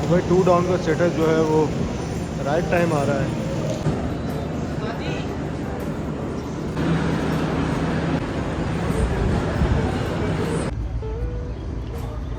भाई 2 डाउन का स्टेटस जो है वो राइट टाइम आ रहा है।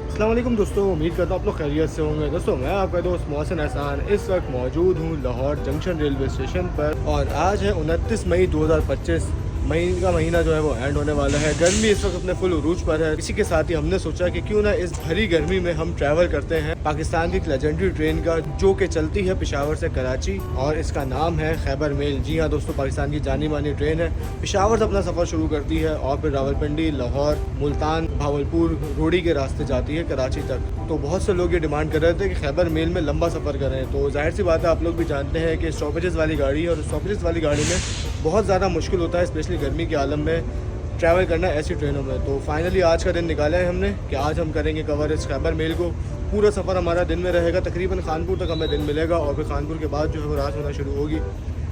अस्सलाम वालेकुम दोस्तों, उम्मीद करता हूँ आप लोग खैरियत से होंगे। दोस्तों मैं आपका दोस्त मोहसिन एहसान इस वक्त मौजूद हूँ लाहौर जंक्शन रेलवे स्टेशन पर और आज है 29 मई 2025। मई का महीना जो है वो एंड होने वाला है। गर्मी इस वक्त अपने फुल उरूज पर है। इसी के साथ ही हमने सोचा कि क्यों ना इस भरी गर्मी में हम ट्रैवल करते हैं पाकिस्तान की एक लेजेंडरी ट्रेन का, जो कि चलती है पेशावर से कराची और इसका नाम है खैबर मेल। जी हाँ दोस्तों, पाकिस्तान की जानी मानी ट्रेन है। पेशावर से अपना सफ़र शुरू करती है और फिर रावलपिंडी, लाहौर, मुल्तान, भावलपुर, रोडी के रास्ते जाती है कराची तक। तो बहुत से लोग ये डिमांड कर रहे थे कि खैबर मेल में लंबा सफ़र करें। तो जाहिर सी बात है, आप लोग भी जानते हैं कि स्टॉपेजेस वाली गाड़ी है और स्टॉपेजेस वाली गाड़ी में बहुत ज़्यादा मुश्किल होता है, स्पेशली गर्मी के आलम में ट्रैवल करना ऐसी ट्रेनों में। तो फाइनली आज का दिन निकाला है हमने कि आज हम करेंगे कवर इस खैबर मेल को। पूरा सफ़र हमारा दिन में रहेगा, तकरीबन खानपुर तक हमें दिन मिलेगा और फिर खानपुर के बाद जो है वो रात होना शुरू होगी।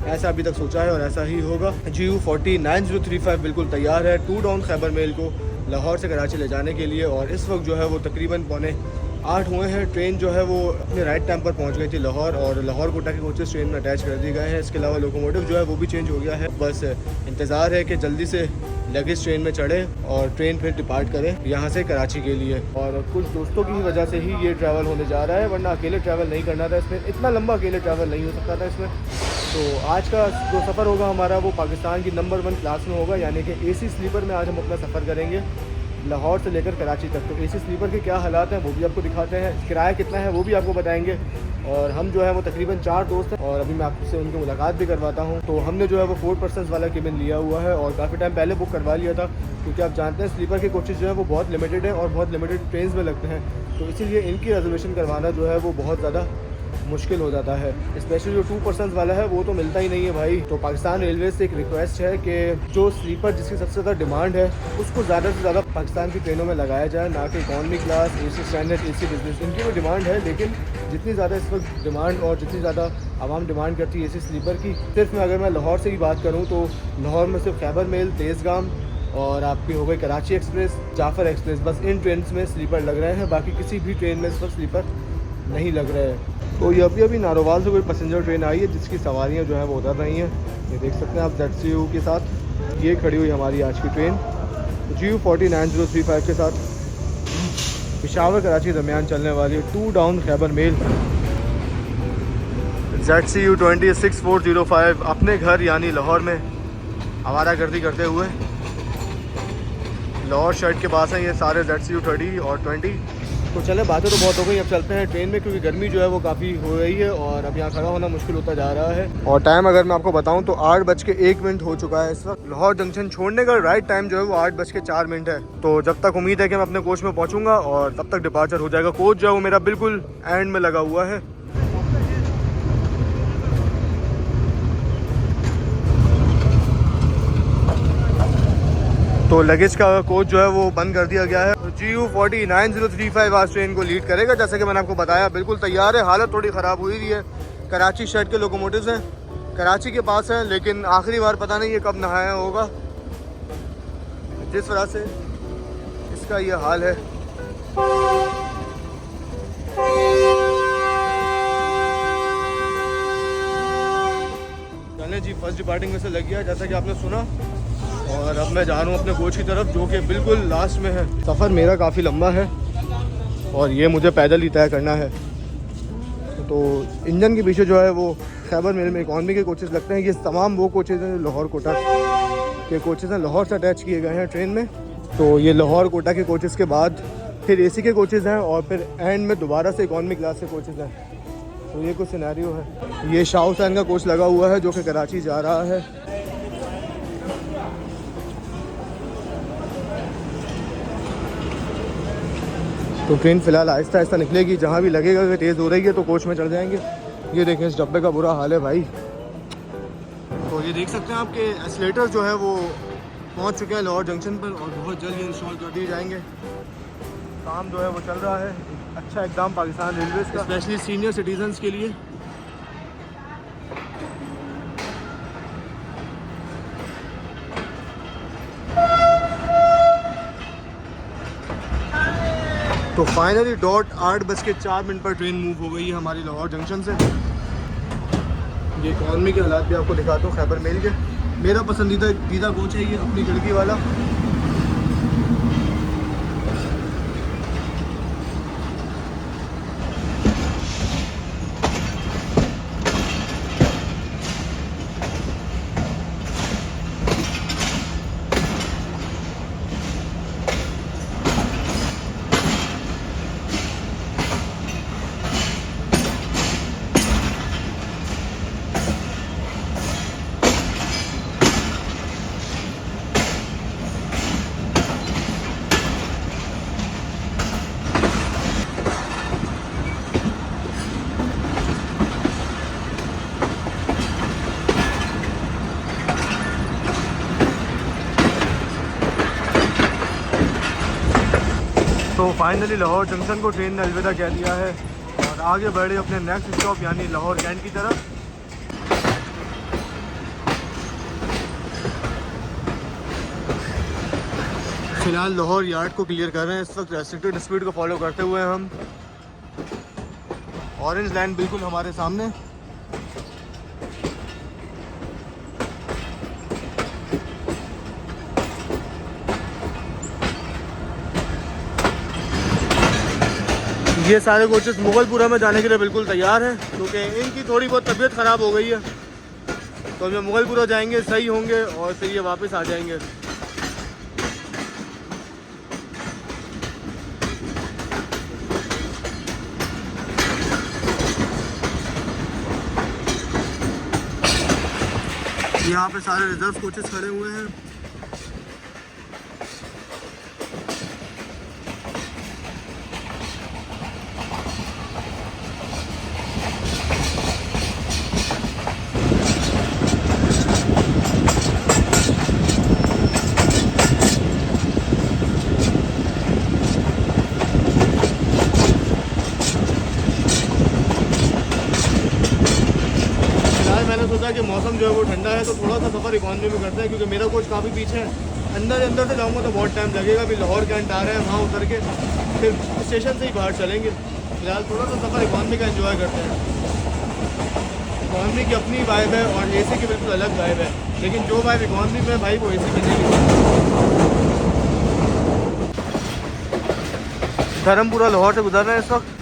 ऐसा अभी तक सोचा है और ऐसा ही होगा। GU409035 बिल्कुल तैयार है 2 डाउन खैबर मेल को लाहौर से कराची ले जाने के लिए। और इस वक्त जो है वो तकरीबन 7:45 हुए हैं। ट्रेन जो है वो अपने राइट टाइम पर पहुंच गई थी लाहौर, और लाहौर कोटा के कोचेस ट्रेन में अटैच कर दिए गए हैं। इसके अलावा लोकोमोटिव जो है वो भी चेंज हो गया है। बस इंतज़ार है कि जल्दी से लगेज ट्रेन में चढ़े और ट्रेन फिर डिपार्ट करें यहाँ से कराची के लिए। और कुछ दोस्तों की वजह से ही ये ट्रैवल होने जा रहा है, वरना अकेले ट्रैवल नहीं करना था इसमें। इतना लंबा अकेले ट्रैवल नहीं हो सकता था इसमें। तो आज का जो सफ़र होगा हमारा वो पाकिस्तान की नंबर 1 क्लास में होगा, यानी कि AC स्लीपर में आज हम अपना सफ़र करेंगे लाहौर से लेकर कराची तक। तो AC स्लीपर के क्या हालात हैं वो भी आपको दिखाते हैं, किराया कितना है वो भी आपको बताएंगे। और हम जो है वो तकरीबन 4 दोस्त हैं और अभी मैं आपसे उनकी मुलाकात भी करवाता हूँ। तो हमने जो है वो 4 पर्सनस वाला केबिन लिया हुआ है और काफ़ी टाइम पहले बुक करवा लिया था, क्योंकि आप जानते हैं स्लीपर के कोचेज़ जो है वो बहुत लिमिटेड है और बहुत लिमिटेड ट्रेन में लगते हैं। तो इसीलिए इनकी रिजर्वेशन करवाना जो है वो बहुत ज़्यादा मुश्किल हो जाता है। स्पेशली जो 2 पर्सनस वाला है वो तो मिलता ही नहीं है भाई। तो पाकिस्तान रेलवे से एक रिक्वेस्ट है कि जो स्लीपर जिसकी सबसे ज़्यादा डिमांड है उसको ज़्यादा से ज़्यादा पाकिस्तान की ट्रेनों में लगाया जाए, ना कि economy class, AC standard, AC business. इनकी भी डिमांड है, लेकिन जितनी ज़्यादा इस वक्त डिमांड और जितनी ज़्यादा आवाम डिमांड करती है AC स्लीपर की, सिर्फ मैं अगर मैं लाहौर से ही बात करूँ तो लाहौर में सिर्फ खैबर मेल, तेज़गाम और आपकी हो गई कराची एक्सप्रेस, जाफ़र एक्सप्रेस, बस इन ट्रेन में स्लीपर लग रहे हैं। बाकी किसी भी ट्रेन में इस वक्त स्लीपर नहीं लग रहे हैं। तो ये अभी नारोवाल से कोई पैसेंजर ट्रेन आई है जिसकी सवारियां जो है वो उतर रही हैं। ये देख सकते हैं आप ZCU के साथ ये खड़ी हुई हमारी आज की ट्रेन GU409035 के साथ पेशावर कराची दरमियान चलने वाली 2 डाउन खैबर मेल ZCU 26405 अपने घर यानी लाहौर में आवारागर्दी करते हुए लाहौर शर्ट के पास हैं ये सारे ZCU 30 और 20। तो चले, बातें तो बहुत हो गई, अब चलते हैं ट्रेन में, क्योंकि गर्मी जो है वो काफ़ी हो रही है और अब यहाँ खड़ा होना मुश्किल होता जा रहा है। और टाइम अगर मैं आपको बताऊं तो 8:01 हो चुका है इस वक्त। लाहौर जंक्शन छोड़ने का राइट टाइम जो है वो 8:04 है। तो जब तक उम्मीद है कि मैं अपने कोच में पहुँचूंगा और तब तक डिपार्चर हो जाएगा। कोच जो है वो मेरा बिल्कुल एंड में लगा हुआ है। तो लगेज का कोच जो है वो बंद कर दिया गया है। तो GU409035 आज ट्रेन को लीड करेगा। जैसे कि मैंने आपको बताया बिल्कुल तैयार है। हालत थोड़ी ख़राब हुई है। कराची शर्ट के लोकोमोटिव्स हैं, कराची के पास हैं, लेकिन आखिरी बार पता नहीं ये कब नहाया होगा, जिस वजह से इसका ये हाल है। चलें जी, फर्स्ट डिपार्टिंग में से लग गया जैसा कि आपने सुना। और अब मैं जा रहा हूँ अपने कोच की तरफ, जो कि बिल्कुल लास्ट में है। सफ़र मेरा काफ़ी लंबा है और ये मुझे पैदल ही तय करना है। तो इंजन के पीछे जो है वो खैबर मेल में इकॉनमी के कोचेज़ लगते हैं। ये तमाम वो कोचेज़ हैं जो लाहौर कोटा के कोचेज़ हैं, लाहौर से अटैच किए गए हैं ट्रेन में। तो ये लाहौर कोटा के कोचेज़ के बाद फिर AC के कोचेज़ हैं और फिर एंड में दोबारा से इकॉनमी क्लास के कोचेज़ हैं। तो ये कुछ सिनेरियो है। ये शाह हुसैन का कोच लगा हुआ है जो कि कराची जा रहा है। तो ट्रेन फ़िलहाल आहिस्ता आहिस्ता निकलेगी। जहाँ भी लगेगा कि तेज़ हो रही है तो कोच में चढ़ जाएंगे। ये देखें इस डब्बे का बुरा हाल है भाई। तो ये देख सकते हैं आपके एस्लेटर जो है वो पहुँच चुके हैं लाहौर जंक्शन पर और बहुत जल्द ये इंस्टॉल कर दिए जाएंगे। काम जो है वो चल रहा है। अच्छा एग्ज़ाम पाकिस्तान रेलवेज़ का, स्पेशली सीनियर सिटीजन्स के लिए। तो फाइनली डॉट 8:04 पर ट्रेन मूव हो गई है हमारी लाहौर जंक्शन से। ये इकॉनमी के हालात भी आपको दिखाता हूँ खैबर मेल के। मेरा पसंदीदा कोच है ये, अपनी खिड़की वाला। तो फाइनली लाहौर जंक्शन को ट्रेन ने अलविदा कह दिया है और आगे बढ़े अपने नेक्स्ट स्टॉप यानी लाहौर कैंट की तरफ। फिलहाल लाहौर यार्ड को क्लियर कर रहे हैं इस वक्त रेस्ट्रिक्टेड स्पीड को फॉलो करते हुए हम। ऑरेंज लाइन बिल्कुल हमारे सामने। ये सारे कोचेस मुगलपुरा में जाने के लिए बिल्कुल तैयार हैं क्योंकि इनकी थोड़ी बहुत तबीयत ख़राब हो गई है। तो हम मुगलपुरा जाएंगे, सही होंगे और फिर ये वापस आ जाएंगे। यहाँ पे सारे रिजर्व कोचेस खड़े हुए हैं। मैंने सोचा कि मौसम जो है वो ठंडा है तो थोड़ा सा सफ़र इकॉनमी में करते हैं क्योंकि मेरा कोच काफ़ी पीछे है। अंदर से जाऊँगा तो बहुत टाइम लगेगा। अभी लाहौर कैंट आ रहे हैं, वहाँ उतर के फिर स्टेशन से ही बाहर चलेंगे। फिलहाल थोड़ा सा सफ़र इकॉनमी का एंजॉय करते हैं। इकॉनमी की अपनी वाइब है और AC की बिल्कुल अलग वाइब है, लेकिन जो वाइब इकॉनमी में भाई वो AC में नहीं है। धर्मपुरा लाहौर से गुजर रहे हैं इस वक्त।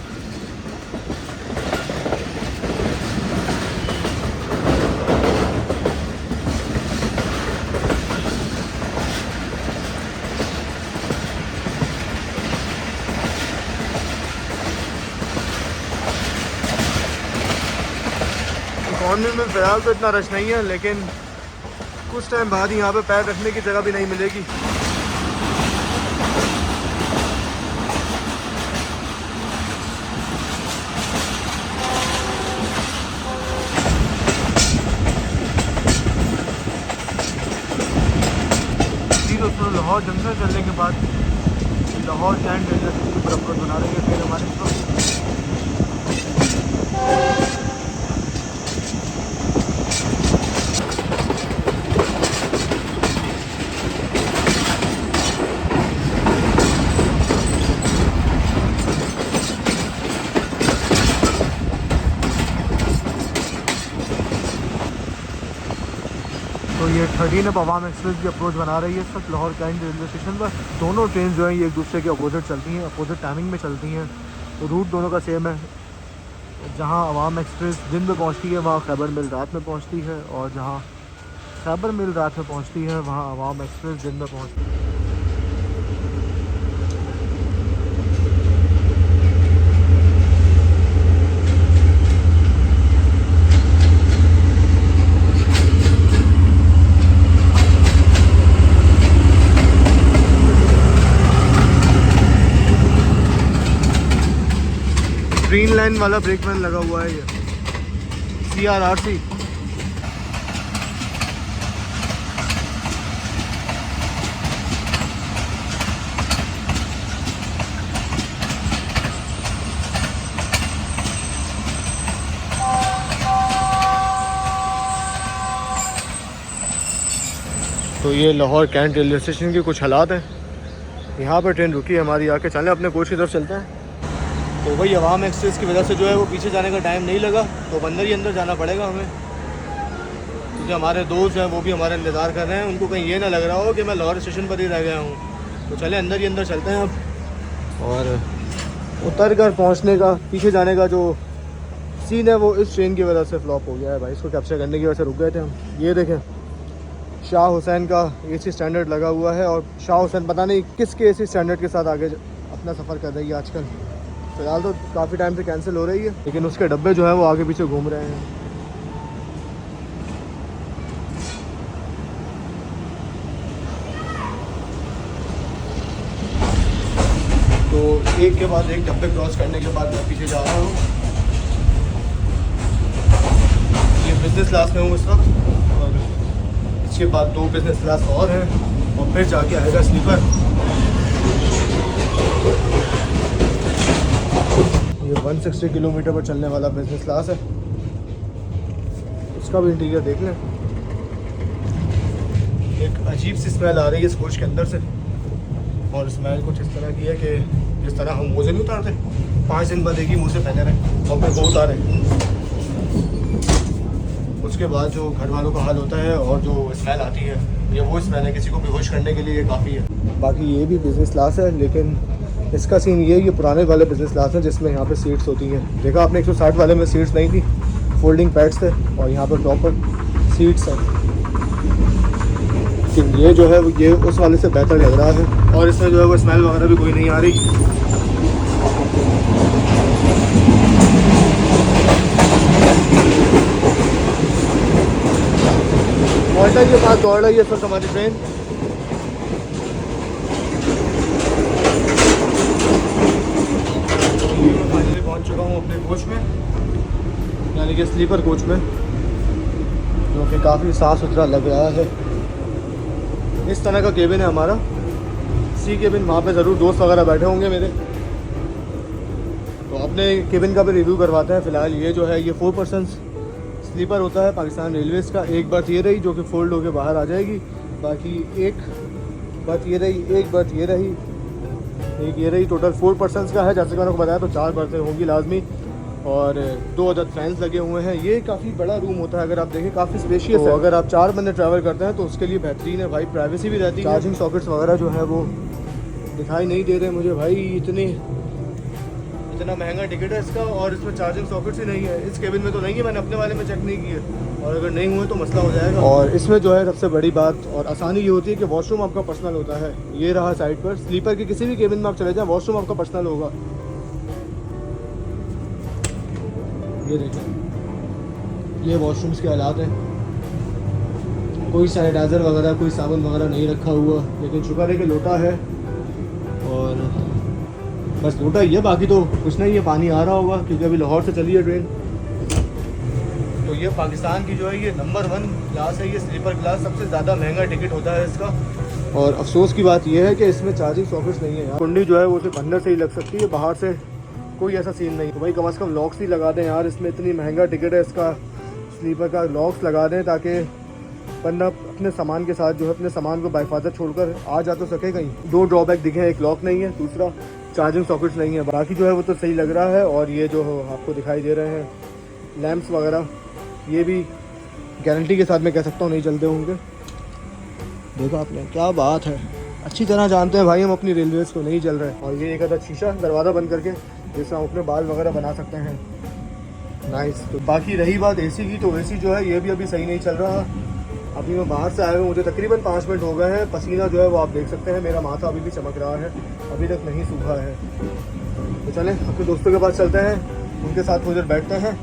इकॉनमी में फ़िलहाल तो इतना रश नहीं है, लेकिन कुछ टाइम बाद ही यहाँ पे पैर रखने की जगह भी नहीं मिलेगी। दोस्तों लाहौर जंक्शन चलने के बाद लाहौर कैंट रेलवे स्टेशन पर अप्रोच बना रही है फिर हमारे। तो ये 13 अब अवाम एक्सप्रेस भी अप्रोच बना रही है इस वक्त लाहौर कैंट रेलवे स्टेशन पर। दोनों ट्रेन जो है ये एक दूसरे के अपोजिट चलती हैं, अपोजिट टाइमिंग में चलती हैं। तो रूट दोनों का सेम है। जहां अवाम एक्सप्रेस दिन में पहुंचती है वहां खैबर मिल रात में पहुंचती है, और जहां खैबर मिल रात में पहुंचती है वहां अवाम एक्सप्रेस दिन में पहुंचती है। ग्रीन लाइन वाला ब्रेकमैन लगा हुआ है ये CRRC। तो ये लाहौर कैंट रेलवे स्टेशन के कुछ हालात हैं। यहाँ पर ट्रेन रुकी है हमारी, आके चलें अपने कोच की तरफ चलते हैं। तो वही अवाम एक्सप्रेस की वजह से जो है वो पीछे जाने का टाइम नहीं लगा, तो अंदर ही अंदर जाना पड़ेगा हमें, क्योंकि हमारे दोस्त हैं वो भी हमारा इंतज़ार कर रहे हैं। उनको कहीं ये ना लग रहा हो कि मैं लाहौर स्टेशन पर ही रह गया हूँ। तो चले अंदर ही अंदर चलते हैं अब। और उतर कर पहुँचने का, पीछे जाने का जो सीन है वो इस ट्रेन की वजह से फ्लॉप हो गया है भाई। इसको कैप्चर करने की वजह से रुक गए थे हम। ये देखें शाह हुसैन का AC स्टैंडर्ड लगा हुआ है, और शाह हुसैन पता नहीं किसके AC स्टैंडर्ड के साथ आगे अपना सफ़र कर रही है आजकल। फ़िलहाल तो काफ़ी टाइम से कैंसिल हो रही है, लेकिन उसके डब्बे जो है वो आगे पीछे घूम रहे हैं। तो एक के बाद एक डब्बे क्रॉस करने के बाद मैं पीछे जा रहा हूँ। ये बिज़नेस क्लास में हूँ इस वक्त, और इसके बाद 2 बिज़नेस क्लास और हैं, और फिर जाके आएगा स्लीपर। ये 160 किलोमीटर पर चलने वाला बिज़नेस क्लास है। इसका भी इंटीरियर देख लें। एक अजीब सी स्मेल आ रही है इस कोच के अंदर से, और स्मेल कुछ इस तरह की है कि जिस तरह हम मुँह से नहीं उतारते, 5 दिन बाद एक ही मुँह से पहने रहे और फिर वो उतारें, उसके बाद जो घर वालों का हाल होता है और जो स्मेल आती है, ये वो स्मेल है, किसी को बेहोश करने के लिए ये काफ़ी है। बाकी ये भी बिज़नेस क्लास है, लेकिन इसका सीन ये पुराने वाले बिज़नेस क्लास है जिसमें यहाँ पे सीट्स होती हैं। देखा आपने 160 वाले में सीट्स नहीं थी, फोल्डिंग पैड्स थे, और यहाँ पर प्रॉपर सीट्स हैं। लेकिन ये जो है ये उस वाले से बेहतर लग रहा है, और इसमें जो है वो स्मेल वगैरह भी कोई नहीं आ रही। नोएडा के पास दौड़ रही है इस वक्त हमारी ट्रेन। मैं फाइनली पहुंच चुका हूँ अपने कोच में, यानी कि स्लीपर कोच में, जो कि काफ़ी साफ़ सुथरा लग रहा है। इस तरह का केबिन है हमारा। सी केबिन, वहाँ पे ज़रूर दोस्त वगैरह बैठे होंगे मेरे, तो अपने केबिन का भी रिव्यू करवाते हैं। फ़िलहाल ये जो है ये 4 पर्सन स्लीपर होता है पाकिस्तान रेलवेज़ का। एक बर्थ ये रही जो कि फोल्ड होकर बाहर आ जाएगी, बाकी एक बर्थ ये रही, एक बर्थ ये रही, एक ये रही। टोटल 4 पर्सनस का है। जैसे कि मैंने आपको बताया, तो 4 बर्थें होंगी लाजमी, और 2 अदद फैंस लगे हुए हैं। ये काफ़ी बड़ा रूम होता है, अगर आप देखें काफ़ी स्पेशियस है। अगर आप 4 बंदे ट्रैवल करते हैं तो उसके लिए बेहतरीन है भाई, प्राइवेसी भी रहती है। चार्जिंग सॉकेट्स वगैरह जो है वो दिखाई नहीं दे रहे मुझे भाई। इतना महंगा टिकट है इसका, और इसमें चार्जिंग सॉकेट्स ही नहीं है। इस केबिन में तो नहीं है, मैंने अपने वाले में चेक नहीं किया, और अगर नहीं हुए तो मसला हो जाएगा। और इसमें जो है सबसे बड़ी बात और आसानी ये होती है कि वॉशरूम आपका पर्सनल होता है। ये रहा साइड पर। स्लीपर के किसी भी केबिन में आप चले जाएं, वॉशरूम आपका पर्सनल होगा। ये देखिए, ये वॉशरूम्स के हालात हैं। कोई सैनिटाइज़र वगैरह, कोई साबुन वगैरह नहीं रखा हुआ, लेकिन शुक्र है कि लोटा है, और बस लोटा ही है, बाकी तो कुछ नहीं है। पानी आ रहा होगा क्योंकि अभी लाहौर से चली है ट्रेन। तो ये पाकिस्तान की जो है ये नंबर 1 क्लास है, ये स्लीपर क्लास। सबसे ज़्यादा महंगा टिकट होता है इसका। और अफसोस की बात यह है कि इसमें चार्जिंग सॉकेट्स नहीं है। कुंडी जो है वो सिर्फ अंदर से ही लग सकती है, बाहर से कोई ऐसा सीन नहीं। तो भाई कम से कम लॉक्स ही लगा दें यार, इसमें इतनी महंगा टिकट है इसका स्लीपर का। लॉक्स लगा दें ताकि बंदा अपने सामान के साथ जो है अपने सामान को बाहिफाजत छोड़कर आ जा तो सके कहीं। 2 ड्रॉबैक दिखे हैं, एक लॉक नहीं है, दूसरा चार्जिंग सॉकेट्स नहीं है। बाकी जो है वो तो सही लग रहा है। और ये जो आपको दिखाई दे रहे हैं लैंप्स वगैरह, ये भी गारंटी के साथ मैं कह सकता हूँ नहीं चलते होंगे। देखा आपने, क्या बात है। अच्छी तरह जानते हैं भाई हम अपनी रेलवेज़ को, नहीं चल रहे। और ये एक अदद शीशा, दरवाज़ा बंद करके जैसे हम अपने बाल वगैरह बना सकते हैं। नाइस। तो बाकी रही बात AC की, तो AC जो है ये भी अभी सही नहीं चल रहा। अभी मैं बाहर से आया हूँ, मुझे तकरीबन 5 मिनट हो गए हैं। पसीना जो है वो आप देख सकते हैं, मेरा माथा अभी भी चमक रहा है, अभी तक नहीं सूखा है। तो चलें अपने दोस्तों के पास चलते हैं, उनके साथ उधर बैठते हैं।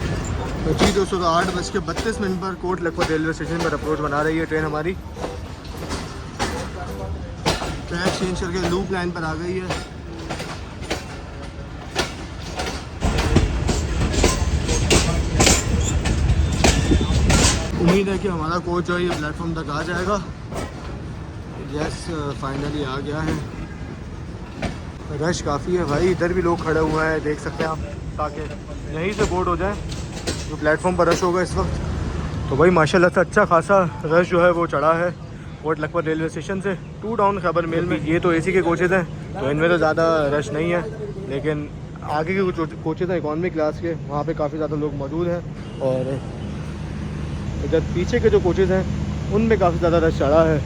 तो जी दोस्तों, तो 8:32 पर कोट लखपत रेलवे स्टेशन पर अप्रोच बना रही है ट्रेन हमारी। ट्रैक चेंज करके लूप लाइन पर आ गई है। उम्मीद है कि हमारा कोच जो है ये प्लेटफॉर्म तक आ जाएगा। यस, फाइनली आ गया है। रश काफ़ी है भाई, इधर भी लोग खड़े हुए हैं, देख सकते हैं आप, ताकि यहीं से बोर्ड हो जाए। जो प्लेटफॉर्म पर रश होगा इस वक्त, तो भाई माशाल्लाह से अच्छा खासा रश जो है वो चढ़ा है कोट लखपत रेलवे स्टेशन से 2 डाउन खैबर मेल में। ये तो AC के कोचेज़ हैं, तो इनमें तो ज़्यादा रश नहीं है, लेकिन आगे के कुछ कोचेज़ हैं इकॉनमी क्लास के, वहाँ पे काफ़ी ज़्यादा लोग मौजूद हैं। और इधर पीछे के जो कोचेज़ हैं उनमें काफ़ी ज़्यादा रश चढ़ा है।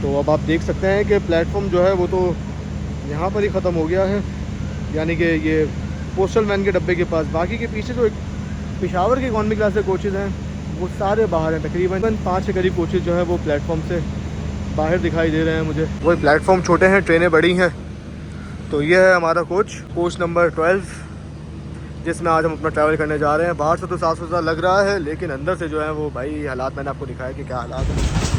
तो अब आप देख सकते हैं कि प्लेटफॉर्म जो है वो तो यहाँ पर ही ख़त्म हो गया है, यानी कि ये पोस्टल वैन के डब्बे के पास। बाकी के पीछे जो एक पेशावर के इकॉनमी क्लास के कोचेज़ हैं वो सारे बाहर हैं। तकरीबन 5 के करीब कोचेज़ जो है वो प्लेटफॉर्म से बाहर दिखाई दे रहे हैं मुझे। वही प्लेटफॉर्म छोटे हैं, ट्रेनें बड़ी हैं। तो ये है हमारा कोच नंबर 12, जिसमें आज हम अपना ट्रैवल करने जा रहे हैं। बाहर से तो साफ सुथरा लग रहा है, लेकिन अंदर से जो है वो भाई हालात मैंने आपको दिखाया कि क्या हालात हैं।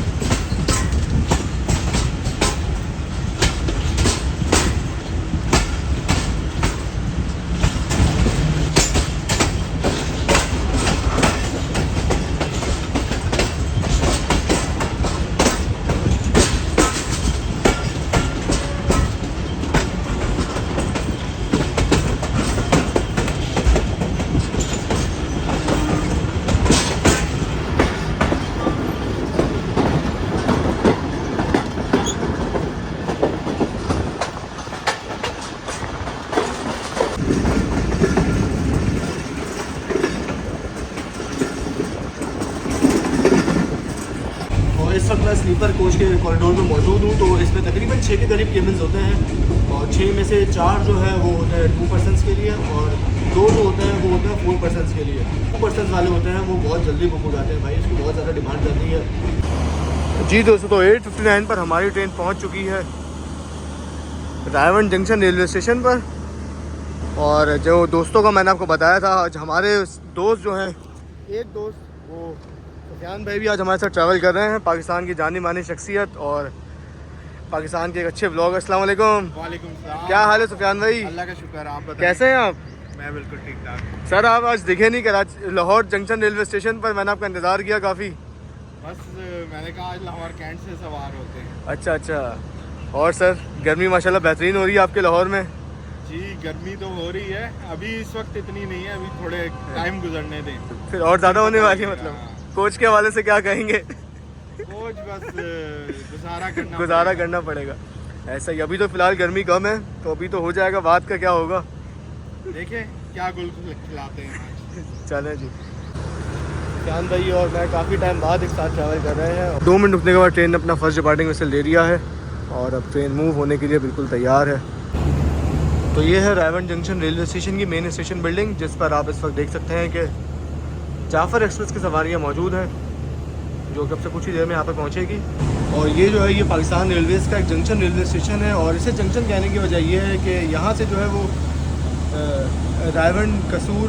इस वक्त मैं स्लीपर कोच के कॉरिडोर में मौजूद हूँ। तो इसमें तकरीबन 6 के करीब केबिन्स होते हैं, और 6 में से 4 जो है वो होते हैं 2 पर्सनस के लिए, और 2 जो होते हैं वो होते हैं 4 पर्सनस के लिए। 2 पर्सनस वाले होते हैं वो बहुत जल्दी बुक हो जाते हैं भाई, इसकी बहुत ज़्यादा डिमांड रहती है। जी दोस्तों, तो 8:59 पर हमारी ट्रेन पहुँच चुकी है रायवन जंक्शन रेलवे स्टेशन पर। और जो दोस्तों का मैंने आपको बताया था, आज हमारे दोस्त जो हैं, एक दोस्त वो सुफियान भाई भी आज हमारे साथ ट्रैवल कर रहे हैं। पाकिस्तान की जानी मानी शख्सियत और पाकिस्तान के एक अच्छे ब्लॉगर। अस्सलाम वालेकुम। वालेकुम सलाम। क्या हाल है सुफियान भाई? अल्लाह का शुक्र, आप बताएं। कैसे हैं आप? मैं बिल्कुल ठीक ठाक। सर आप आज दिखे नहीं Karachi Lahore junction railway station पर, मैंने आपका इंतज़ार किया काफ़ी। बस मैंने कहा आज लाहौर कैंट से सवार होते हैं। अच्छा अच्छा। और सर गर्मी माशाल्लाह बेहतरीन हो रही है आपके लाहौर में? जी गर्मी तो हो रही है, अभी इस वक्त इतनी नहीं है, अभी थोड़े टाइम गुजरने दें, फिर और ज़्यादा होने वाली है। मतलब कोच के हवाले से क्या कहेंगे? कोच बस गुजारा करना पड़ेगा। ऐसा ही, अभी तो फ़िलहाल गर्मी कम है, तो अभी तो हो जाएगा, बात का क्या होगा देखें क्या गुल खिलाते हैं। चलें जी। जान भाई और मैं काफ़ी टाइम बाद एक साथ ट्रैवल कर रहे हैं। 2 मिनट रुकने के बाद ट्रेन ने अपना फर्स्ट डिपार्टिंग विसल दे दिया है, और अब ट्रेन मूव होने के लिए बिल्कुल तैयार है। तो ये है रायवन जंक्शन रेलवे स्टेशन की मेन स्टेशन बिल्डिंग, जिस पर आप इस वक्त देख सकते हैं कि जाफ़र एक्सप्रेस की सवारियाँ मौजूद हैं, जो कब से कुछ ही देर में यहाँ पर पहुँचेगी। और ये जो है ये पाकिस्तान रेलवेज़ का एक जंक्शन रेलवे स्टेशन है, और इसे जंक्शन कहने की वजह ये है कि यहाँ से जो है वो रायवन, कसूर,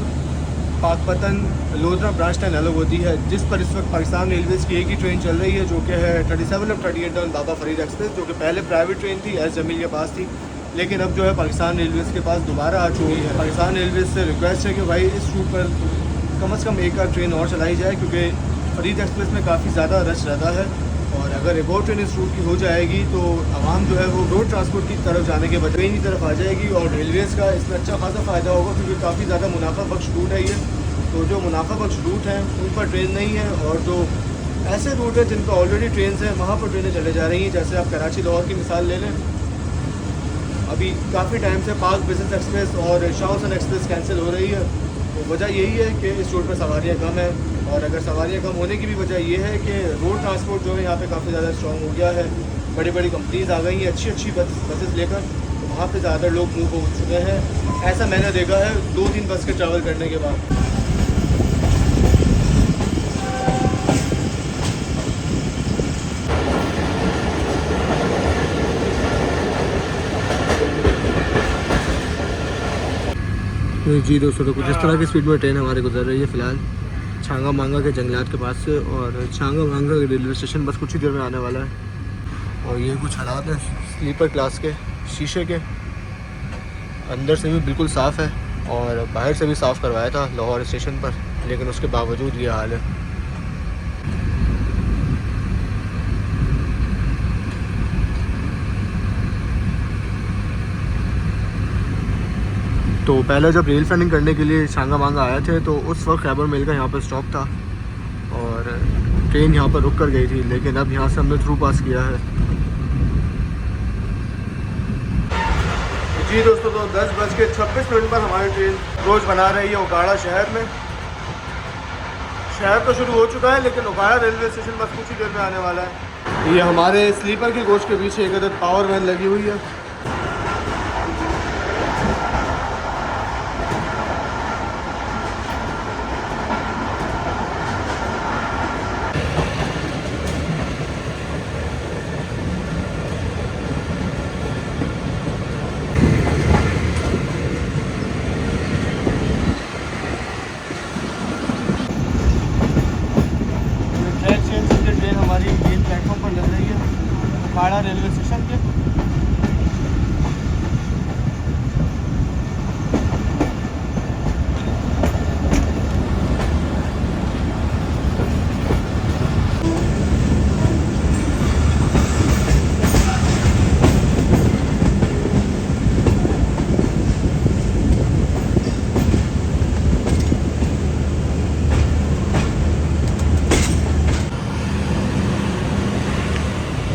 पाकपतन, लोधरा ब्रांच लाइन अलग होती है, जिस पर इस वक्त पाकिस्तान रेलवेज़ की एक ही ट्रेन चल रही है, जो कि है 37 और 38 डाउन बाबा फरीद एक्सप्रेस, जो कि पहले प्राइवेट ट्रेन थी, एस जमील के पास थी, लेकिन अब जो है पाकिस्तान रेलवेज़ के पास दोबारा आ चुकी है। पाकिस्तान रेलवेज़ से रिक्वेस्ट है कि भाई इस रूट पर कम से कम एक आध ट्रेन और चलाई जाए, क्योंकि फरीद एक्सप्रेस में काफ़ी ज़्यादा रश रहता है, और अगर एक और ट्रेन इस रूट की हो जाएगी तो आवाम जो है वो रोड ट्रांसपोर्ट की तरफ जाने के बजाय ट्रेन की तरफ आ जाएगी, और रेलवेज़ का इसमें अच्छा खासा फ़ायदा होगा, क्योंकि काफ़ी ज़्यादा मुनाफा बख्श रूट है ये। तो जो मुनाफा बख्श रूट हैं उन पर ट्रेन नहीं है, और जो ऐसे रूट हैं जिन पर ऑलरेडी ट्रेन हैं वहाँ पर ट्रेनें चले जा रही हैं। जैसे आप कराची लाहौर की मिसाल ले लें, अभी काफ़ी टाइम से पाक बिजनेस एक्सप्रेस और शाह हुसैन एक्सप्रेस कैंसिल हो रही है। तो वजह यही है कि इस रूट पर सवारियाँ कम हैं, और अगर सवारियाँ कम होने की भी वजह ये है कि रोड ट्रांसपोर्ट जो है यहाँ पे काफ़ी ज़्यादा स्ट्रॉन्ग हो गया है। बड़ी बड़ी कंपनीज आ गई हैं अच्छी अच्छी बसेस लेकर, तो वहाँ पे ज़्यादा लोग मूव हो चुके हैं। ऐसा मैंने देखा है 2-3 बस के ट्रैवल करने के बाद। जी दोस्तों, तो कुछ इस तरह की स्पीड में ट्रेन हमारे गुजर रही है फ़िलहाल छांगा मांगा के जंगलात के पास से, और छांगा मांगा के रेलवे स्टेशन बस कुछ ही देर में आने वाला है। और ये कुछ हालात हैं स्लीपर क्लास के, शीशे के अंदर से भी बिल्कुल साफ़ है, और बाहर से भी साफ़ करवाया था लाहौर स्टेशन पर, लेकिन उसके बावजूद ये हाल है। तो पहले जब रेल फैनिंग करने के लिए छांगा मांगा आए थे, तो उस वक्त खैबर मेल का यहाँ पर स्टॉप था, और ट्रेन यहाँ पर रुक कर गई थी, लेकिन अब यहाँ से हमने थ्रू पास किया है। जी दोस्तों, तो 10:26 पर हमारी ट्रेन रोज बना रही है उकाड़ा शहर में। शहर तो शुरू हो चुका है, लेकिन उकाड़ा रेलवे स्टेशन बस कुछ ही देर में आने वाला है। ये हमारे स्लीपर के कोच के पीछे एक अदद पावर वैन लगी हुई है।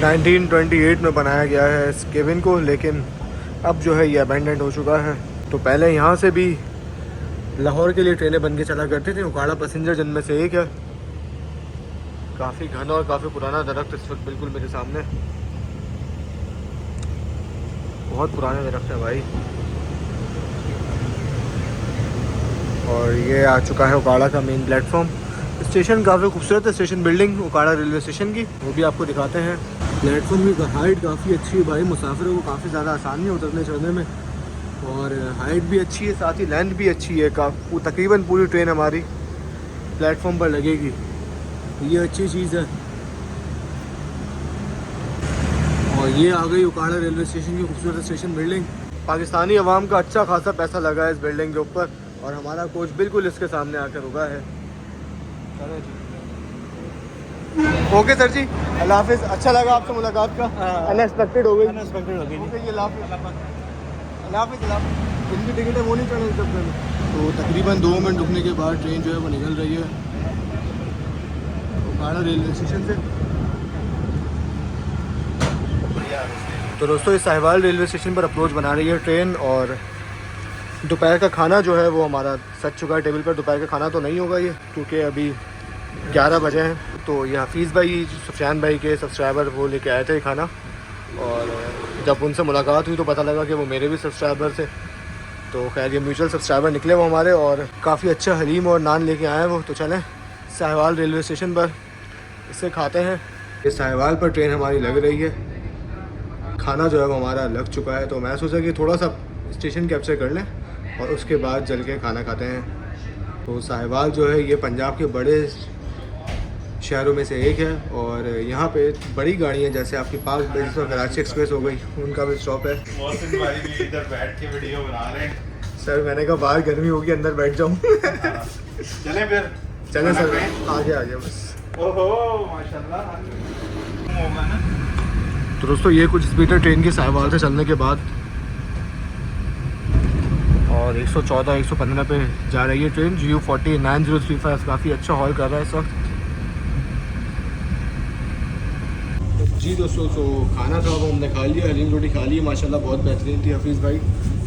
1928 में बनाया गया है इस केबिन को, लेकिन अब जो है ये अबेंडेंट हो चुका है। तो पहले यहाँ से भी लाहौर के लिए ट्रेनें बन के चला करती थी। उकाड़ा पैसेंजर जिनमें से एक है। काफ़ी घना और काफ़ी पुराना दरख्त इस वक्त बिल्कुल मेरे सामने, बहुत पुराने दरख्त है भाई। और ये आ चुका है उकाड़ा का मेन प्लेटफॉर्म। स्टेशन काफ़ी खूबसूरत है, स्टेशन बिल्डिंग उकाड़ा रेलवे स्टेशन की, वो भी आपको दिखाते हैं। प्लेटफॉर्म की हाइट काफ़ी अच्छी है भाई, मुसाफिरों को काफ़ी ज़्यादा आसानी है उतरने चढ़ने में। और हाइट भी अच्छी है, साथ ही लेंथ भी अच्छी है। तकरीबन पूरी ट्रेन हमारी प्लेटफॉर्म पर लगेगी, ये अच्छी चीज़ है। और ये आ गई उकाड़ा रेलवे स्टेशन की खूबसूरत स्टेशन बिल्डिंग। पाकिस्तानी अवाम का अच्छा खासा पैसा लगा है इस बिल्डिंग के ऊपर, और हमारा कोच बिल्कुल इसके सामने आकर रुका है। ओके सर जी, अल्लाह हाफिज़। अच्छा लगा आपसे मुलाकात का। अनएक्सपेक्टेड हो गई, अनएक्सपेक्टेड हो गई। ओके, ये अल्लाह हाफिज़। जिनकी टिकट है वो नहीं चढ़े इस डब्बे में। तो तकरीबन 2 मिनट रुकने के बाद ट्रेन जो है वो निकल रही है उकाड़ा रेलवे स्टेशन से। तो दोस्तों, इस साहिवाल रेलवे स्टेशन पर अप्रोच बना रही है ट्रेन। और दोपहर का खाना जो है वो हमारा सज चुका है टेबल पर। दोपहर का खाना तो नहीं होगा ये, क्योंकि अभी 11 बजे हैं। तो ये हफीज़ भाई, सुफियान भाई के सब्सक्राइबर वो लेके आए थे खाना, और जब उनसे मुलाकात हुई तो पता लगा कि वो मेरे भी सब्सक्राइबर थे। तो खैर ये म्यूचुअल सब्सक्राइबर निकले वो हमारे, और काफ़ी अच्छा हलीम और नान लेके आए हैं वो। तो चलें साहिवाल रेलवे स्टेशन पर इससे खाते हैं। ये साहिवाल पर ट्रेन हमारी लग रही है, खाना जो है वो हमारा लग चुका है। तो मैं सोचा कि थोड़ा सा स्टेशन कैप्चर कर लें और उसके बाद चल के खाना खाते हैं। तो साहिवाल जो है ये पंजाब के बड़े शहरों में से एक है, और यहाँ पे बड़ी गाड़ियाँ जैसे आपकी पाक ब्रिज और कराची एक्सप्रेस हो गई, उनका भी स्टॉप है। मोहसिन भाई भी इधर बैठ के वीडियो बना रहे हैं। सर मैंने कहा बाहर गर्मी होगी, अंदर बैठ जाऊँ। चलें फिर? चलें सर, आगे बस। ओहो माशाल्लाह होगा ना। तो दोस्तों, ये कुछ स्पीड है ट्रेन की साहिवाल से चलने के बाद, और 114-115 पे जा रही है ट्रेन। GU40 9035 काफ़ी अच्छा हॉल कर रहा है इस वक्त। जी दोस्तों, तो खाना था वो हमने खा लिया, हलीम रोटी खा ली माशाल्लाह, बहुत बेहतरीन थी। हफीज़ भाई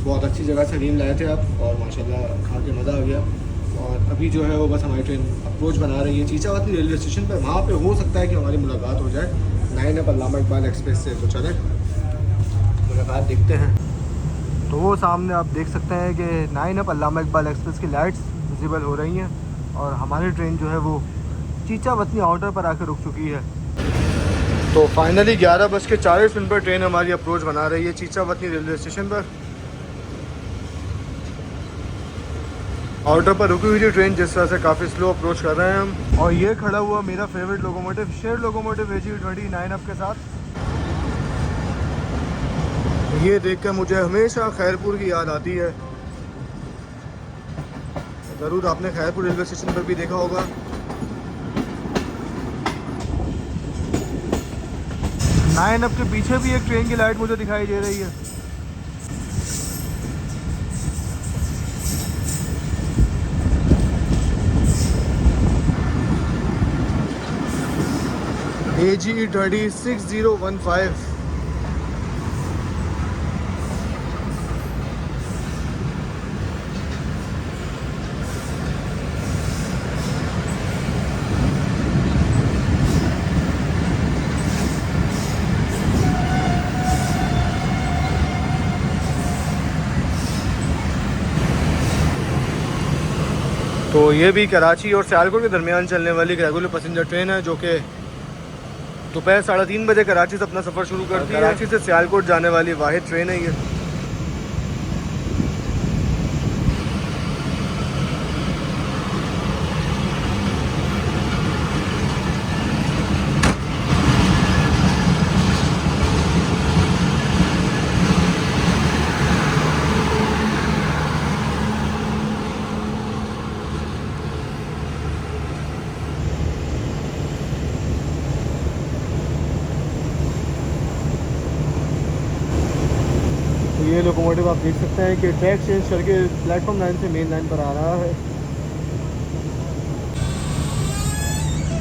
बहुत अच्छी जगह से हलीम लाए थे आप, और माशाल्लाह खा के मज़ा आ गया। और अभी जो है वो बस हमारी ट्रेन अप्रोच बना रही है चीचावती रेलवे स्टेशन पर। वहाँ पे हो सकता है कि हमारी मुलाकात हो जाए 9 अल्लामा इकबाल एक्सप्रेस से। तो चलें मुलाकात देखते हैं। तो वो सामने आप देख सकते हैं कि 9 अल्लामा इकबाल एक्सप्रेस की लाइट्स विजिबल हो रही हैं, और हमारी ट्रेन जो है वो चीचावती आउटर पर आकर रुक चुकी है। तो फाइनली 11:40 पर ट्रेन हमारी अप्रोच बना रही है चीचावती रेलवे स्टेशन पर। आउटर पर रुकी हुई थी ट्रेन, जिस तरह से काफ़ी स्लो अप्रोच कर रहे हैं हम। और ये खड़ा हुआ मेरा favourite locomotive, share locomotive AG20 9F के साथ। ये देखकर मुझे हमेशा खैरपुर की याद आती है। ज़रूर आपने खैरपुर रेलवे स्टेशन पर भी देखा होगा। नाइन अप के पीछे भी एक ट्रेन की लाइट मुझे दिखाई दे रही है। AG30 6015। तो ये भी कराची और सियालकोट के दरमियान चलने वाली एक रेगुलर पैसेंजर ट्रेन है जो कि दोपहर 3:30 बजे कराची से अपना सफ़र शुरू करती है। कराची से सियालकोट जाने वाली वाहिद ट्रेन है ये। ये लोकोमोटिव आप देख सकते हैं कि ट्रैक चेंज करके प्लेटफॉर्म लाइन से मेन लाइन पर आ रहा है।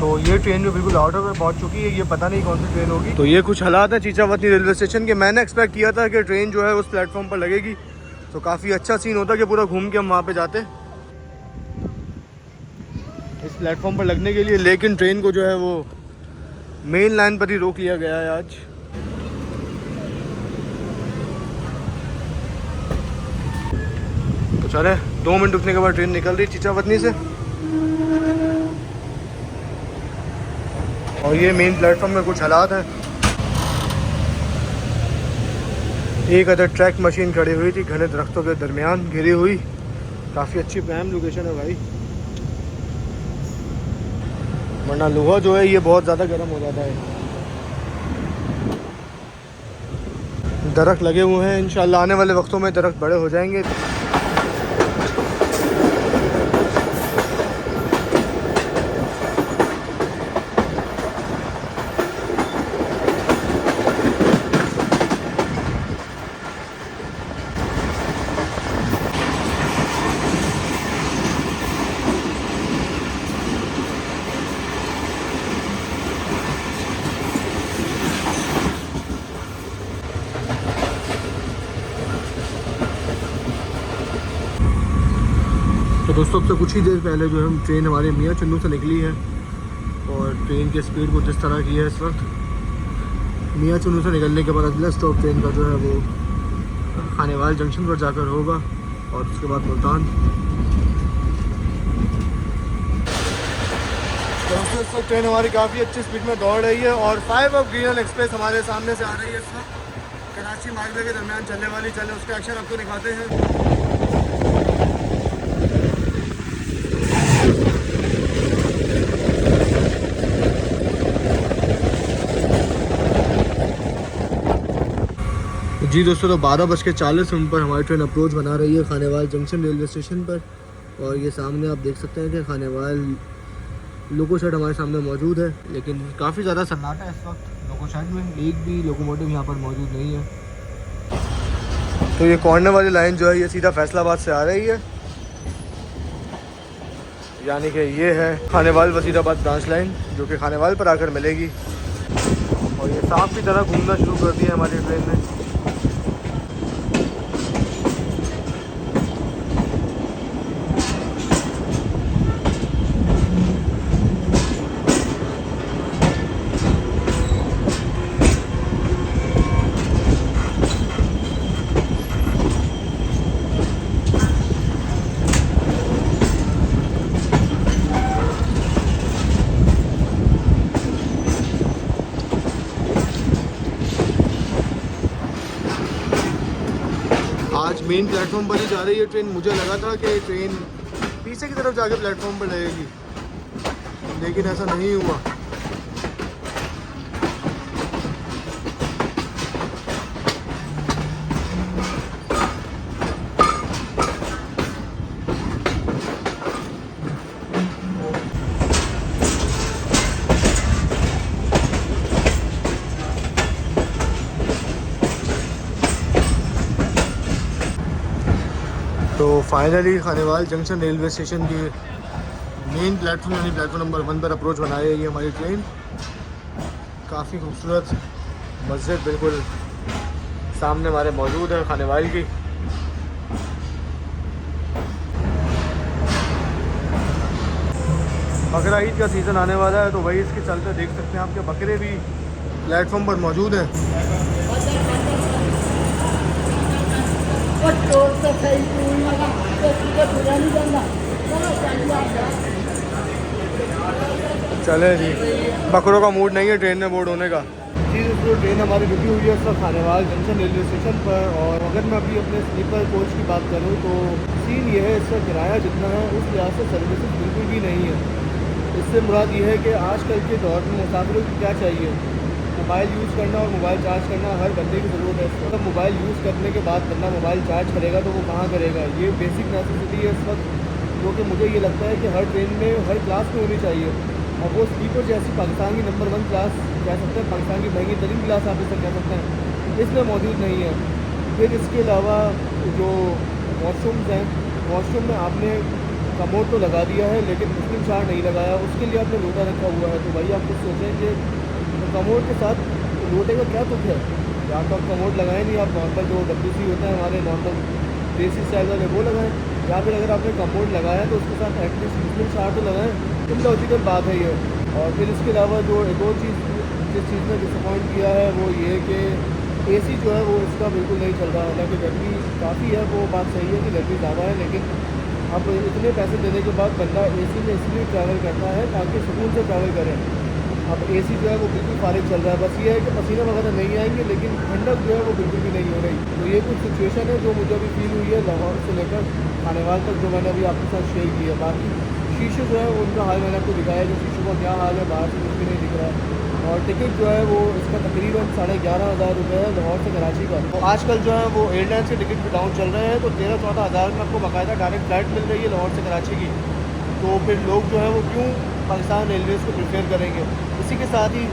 तो ये ट्रेन जो बिल्कुल आउट ऑफ पहुंच चुकी है, ये पता नहीं कौन सी ट्रेन होगी। तो ये कुछ हालात है चीचावतनी रेलवे स्टेशन के। मैंने एक्सपेक्ट किया था कि ट्रेन जो है उस प्लेटफॉर्म पर लगेगी तो काफ़ी अच्छा सीन होता कि पूरा घूम के हम वहाँ पे जाते इस प्लेटफॉर्म पर लगने के लिए, लेकिन ट्रेन को जो है वो मेन लाइन पर ही रोक लिया गया है आज। तो चले 2 मिनट रुकने के बाद ट्रेन निकल रही चीचावतनी से और ये मेन प्लेटफॉर्म में कुछ हालात हैं। एक अदर ट्रैक मशीन खड़ी हुई थी घने दरख्तों के दरमियान घिरी हुई। काफ़ी अच्छी प्राइम लोकेशन है भाई, वरना लोहा जो है ये बहुत ज़्यादा गर्म हो जाता है। दरख्त लगे हुए हैं, इंशाल्लाह आने वाले वक्तों में दरख्त बड़े हो जाएंगे। तो दोस्तों अब से कुछ ही देर पहले जो है ट्रेन हमारे मियाँ चन्नू से निकली है और ट्रेन की स्पीड कुछ इस तरह की है इस वक्त। मियाँ चन्नू से निकलने के बाद अगला स्टॉप ट्रेन का जो है वो खानेवाल जंक्शन पर जाकर होगा और उसके बाद मुल्तान। दोस्तों इस वक्त ट्रेन हमारी काफ़ी अच्छी स्पीड में दौड़ रही है और 5 ऑफ ग्रीन एक्सप्रेस हमारे सामने से आ रही है इस वक्त। कराची मार्ग के दरमियान चलने वाली चले उसके अक्षर आपको दिखाते हैं। जी दोस्तों, तो 12:40 पर हमारी ट्रेन अप्रोच बना रही है खानेवाल जंक्शन रेलवे स्टेशन पर और ये सामने आप देख सकते हैं कि खानेवाल लोको शेड हमारे सामने मौजूद है, लेकिन काफ़ी ज़्यादा सन्नाटा है इस वक्त लोको शेड में। एक भी लोकोमोटिव यहाँ पर मौजूद नहीं है। तो ये कॉर्नर वाली लाइन जो है ये सीधा फैसलाबाद से आ रही है, यानी कि ये है खानेवाल वसीराबाद ब्रांच लाइन जो कि खानेवाल पर आकर मिलेगी। और ये सांप की तरह घूमना शुरू कर दिया हमारी ट्रेन ने। आज मेन प्लेटफॉर्म पर ही जा रही है ट्रेन। मुझे लगा था कि ट्रेन पीछे की तरफ जाके प्लेटफॉर्म पर लगेगी, लेकिन ऐसा नहीं हुआ। तो finally Khanewal junction railway station के मेन प्लेटफॉर्म यानी प्लेटफॉर्म नंबर 1 पर अप्रोच बना रही है हमारी ट्रेन। काफ़ी खूबसूरत मस्जिद बिल्कुल सामने हमारे मौजूद है खानेवाल की। बकरा ईद का सीज़न आने वाला है तो वही इसके चलते देख सकते हैं आपके बकरे भी प्लेटफॉर्म पर मौजूद हैं। चले जी, बकरों का मूड नहीं है ट्रेन में बोर्ड होने का जी। दोस्तों ट्रेन हमारी रुकी हुई है इस वक्त खानेवाल जंक्शन रेलवे स्टेशन पर। और अगर मैं अभी अपने स्लीपर कोच की बात करूँ तो सीन ये है, इसका किराया जितना है उस लिहाज से सर्विसेज बिल्कुल भी नहीं है। इससे मुराद ये है कि आजकल के दौर में मुसाफिरों को क्या चाहिए, मोबाइल यूज़ करना और मोबाइल चार्ज करना हर बंदे की ज़रूरत है। मतलब मोबाइल यूज़ करने के बाद बंदा मोबाइल चार्ज करेगा तो वो कहाँ करेगा। ये बेसिक नेसेसिटी है इस वक्त, जो कि मुझे ये लगता है कि हर ट्रेन में हर क्लास में होनी चाहिए। और वो स्लीपर जैसी पाकिस्तान की नंबर 1 क्लास कह सकते हैं, पाकिस्तान की महंगी तरीन क्लास आप इसे कह सकते हैं, इसमें मौजूद नहीं है। फिर इसके अलावा जो वॉशरूम्स हैं, वॉशरूम में आपने कमोड तो लगा दिया है लेकिन मुस्लिम चार्ट नहीं लगाया, उसके लिए आपने लोटा रखा हुआ है। तो भाई आप कुछ सोचें कि कमोड के साथ लोटे का क्या तुक है। या तो आप कमोड लगाएं नहीं, आप नॉर्मल जो WC होता है हमारे नॉर्मल देसी स्टाइल वाले वो लगाएं, या फिर अगर आपने कमोड लगाया तो उसके साथ एटलीस्ट मुस्लिम चार्ट तो लगाएं। लॉजिकल बात है ये। और फिर इसके अलावा जो एक और चीज़ जिस चीज़ में डिसअपॉइंट किया है वो ये कि AC जो है वो इसका बिल्कुल नहीं चल रहा। हालांकि गर्मी काफ़ी है, वो बात सही है कि गर्मी ज़्यादा है, लेकिन अब इतने पैसे देने के बाद बंदा AC में इसलिए ट्रैवल करता है ताकि सुकून से ट्रैवल करें। अब AC जो है वो बिल्कुल फारिग चल रहा है, बस ये है कि पसीना वगैरह नहीं आएंगे लेकिन ठंडक जो है वो बिल्कुल भी नहीं हो रही। तो ये कुछ सिचुएशन है जो मुझे अभी फील हुई है लाहौर से लेकर खानेवाल तक, जो मैंने अभी आपके साथ शेयर की है। बाकी शीशे जो है उनका हाल मैंने आपको दिखाया है कि शीशों का क्या हाल है, बाहर से कुछ भी नहीं दिख रहा है। और टिकट जो है वो इसका तकरीबन 11,500 रुपये है लाहौर से कराची का। तो आजकल जो है वो एयरलाइंस के टिकट भी डाउन चल रहे हैं, तो 13-14 हज़ार में आपको बाकायदा डायरेक्ट फ्लाइट मिल रही है लाहौर से कराची की। तो फिर लोग जो है वो क्यों पाकिस्तान रेलवेज़ को प्रेफर करेंगे। इसी के साथ ही